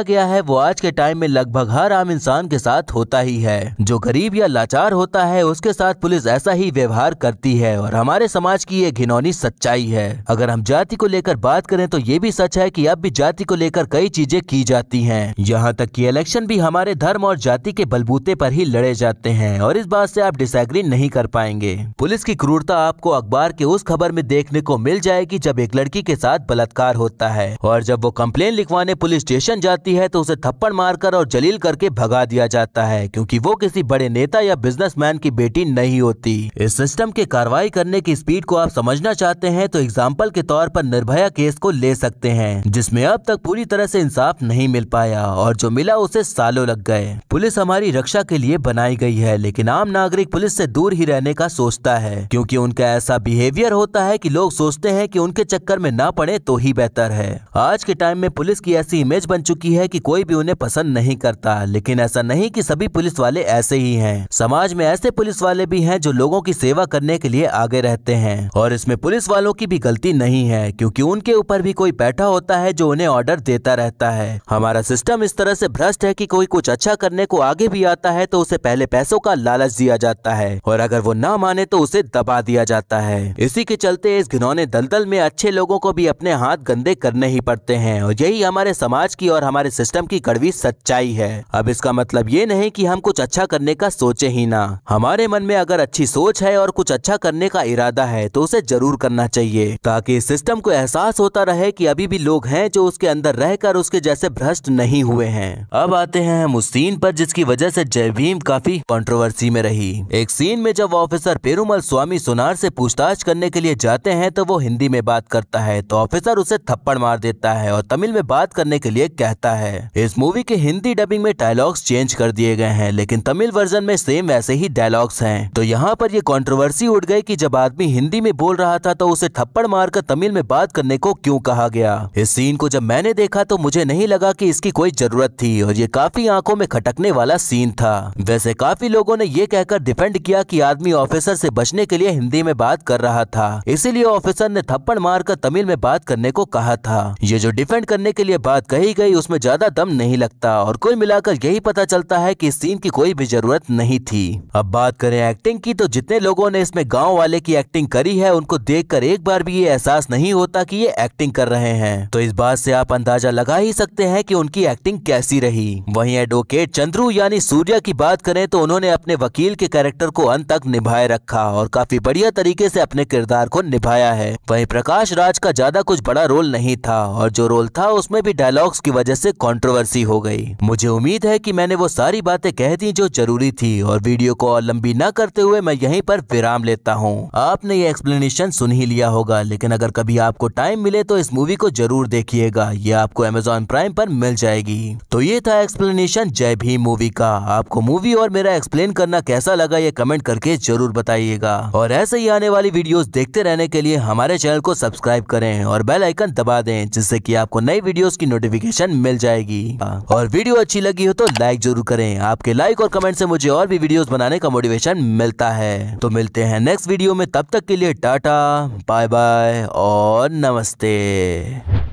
गया है वो आज के टाइम में लगभग हर आम इंसान के साथ होता ही है। जो गरीब या लाचार होता है उसके साथ पुलिस ऐसा ही व्यवहार करती है, और हमारे समाज की ये घिनौनी सच्चाई है। अगर हम जाति को लेकर बात करें तो ये भी सच है कि अब भी जाति को लेकर कई चीजें की जाती हैं। यहाँ तक कि इलेक्शन भी हमारे धर्म और जाति के बलबूते पर ही लड़े जाते हैं, और इस बात से आप डिसएग्री नहीं कर पाएंगे। पुलिस की क्रूरता आपको अखबार के उस खबर में देखने को मिल जाएगी जब एक लड़की के साथ बलात्कार होता है, और जब वो कंप्लेन लिखवाने पुलिस स्टेशन जाती है तो उसे थप्पड़ मारकर और जलील करके भगा दिया जाता है, क्योंकि वो किसी बड़े नेता या बिजनेसमैन की बेटी नहीं होती। इस सिस्टम के कार्रवाई करने की स्पीड को आप समझना चाहते हैं तो एग्जाम्पल के तौर पर निर्भया केस को ले सकते हैं, जिसमें अब तक पूरी तरह से इंसाफ नहीं मिल पाया, और जो मिला उसे सालों लग गए। पुलिस हमारी रक्षा के लिए बनाई गई है, लेकिन आम नागरिक पुलिस से दूर ही रहने का सोचता है, क्योंकि उनका ऐसा बिहेवियर होता है कि लोग सोचते हैं कि उनके चक्कर में ना पड़े तो ही बेहतर है। आज के टाइम में पुलिस की ऐसी इमेज बन चुकी है कि कोई भी उन्हें पसंद नहीं करता, लेकिन ऐसा नहीं कि सभी पुलिस वाले ऐसे ही हैं। समाज में ऐसे पुलिस वाले भी हैं जो लोगों की सेवा करने के लिए आगे रहते हैं, और इसमें पुलिस वालों की भी गलती नहीं है, क्योंकि उनके ऊपर भी कोई बैठा होता है जो उन्हें ऑर्डर देता रहता है। हमारा सिस्टम इस तरह से भ्रष्ट है कि कोई कुछ अच्छा करने को आगे भी आता है तो उसे पहले पैसों का लालच दिया जाता है, और अगर वो ना माने तो उसे दबा दिया जाता है। इसी के चलते इस घिनौने दलदल में अच्छे लोगों को भी अपने हाथ गंदे करने ही पड़ते हैं, और यही हमारे समाज की और हमारे सिस्टम की कड़वी सच्चाई है। अब इसका मतलब ये नहीं कि हम कुछ अच्छा करने का सोचे ही ना। हमारे मन में अगर अच्छी सोच है और कुछ अच्छा करने का इरादा है तो उसे जरूर करना चाहिए, ताकि इस सिस्टम को एहसास होता रहे कि अभी भी लोग हैं जो उसके अंदर रहकर उसके जैसे भ्रष्ट नहीं हुए हैं। अब आते हैं हम उस सीन पर जिसकी वजह से जय भीम काफी कंट्रोवर्सी में रही। एक सीन में जब ऑफिसर पेरुमल स्वामी सोनार से पूछताछ करने के लिए जाते हैं तो वो हिंदी में बात करता है, तो ऑफिसर उसे थप्पड़ मार देता है और तमिल में बात करने के लिए कहता है। इस मूवी के हिंदी डबिंग में डायलॉग्स चेंज कर दिए गए हैं, लेकिन तमिल वर्जन में सेम वैसे ही डायलॉग्स हैं। तो यहाँ पर ये कंट्रोवर्सी उठ गई कि जब आदमी हिंदी में बोल रहा था तो उसे थप्पड़ मारकर तमिल में बात करने को क्यों कहा गया। इस सीन को जब मैंने देखा तो मुझे नहीं लगा कि इसकी कोई जरूरत थी, और ये काफी आंखों में खटकने वाला सीन था। वैसे काफी लोगों ने ये कहकर डिफेंड किया कि आदमी ऑफिसर से बचने के लिए हिंदी में बात कर रहा था, इसीलिए ऑफिसर ने थप्पड़ मारकर तमिल में बात करने को कहा था। ये जो डिफेंड करने के लिए बात कही गई उसमें ज्यादा दम नहीं लगता, और कुल मिलाकर यही पता चलता है कि इस सीन की कोई भी जरूरत नहीं थी। अब बात करें एक्टिंग की, तो जितने लोगों ने इसमें गांव वाले की एक्टिंग करी है उनको देखकर एक बार भी ये एहसास नहीं होता कि ये एक्टिंग कर रहे हैं, तो इस बात से आप अंदाजा लगा ही सकते हैं कि उनकी एक्टिंग कैसी रही। वहीं एडवोकेट चंद्रू यानी सूर्या की बात करें तो उन्होंने अपने वकील के कैरेक्टर को अंत तक निभाए रखा और काफी बढ़िया तरीके से अपने किरदार को निभाया है। वहीं प्रकाश राज का ज्यादा कुछ बड़ा रोल नहीं था, और जो रोल था उसमें भी डायलॉग्स की वजह से कंट्रोवर्सी हो गई। मुझे उम्मीद है कि मैंने वो सारी बातें कह दी जो जरूरी थी, और वीडियो को और लंबी न करते हुए मैं यहीं पर विराम लेता हूँ। आपने ये एक्सप्लेनेशन सुन ही लिया होगा, लेकिन अगर कभी आपको टाइम मिले तो इस मूवी को जरूर देखिएगा, ये आपको Amazon प्राइम पर मिल जाएगी। तो ये था एक्सप्लेनेशन जय भीम मूवी का। आपको मूवी और मेरा एक्सप्लेन करना कैसा लगा ये कमेंट करके जरूर बताइएगा, और ऐसे ही आने वाली वीडियोस देखते रहने के लिए हमारे चैनल को सब्सक्राइब करें और बेल आइकन दबा दें, जिससे कि आपको नई वीडियोस की नोटिफिकेशन मिल जाएगी। और वीडियो अच्छी लगी हो तो लाइक जरूर करें, आपके लाइक और कमेंट से मुझे और भी वीडियोस बनाने का मोटिवेशन मिलता है। तो मिलते हैं नेक्स्ट वीडियो में, तब तक के लिए टाटा बाय बाय और नमस्ते।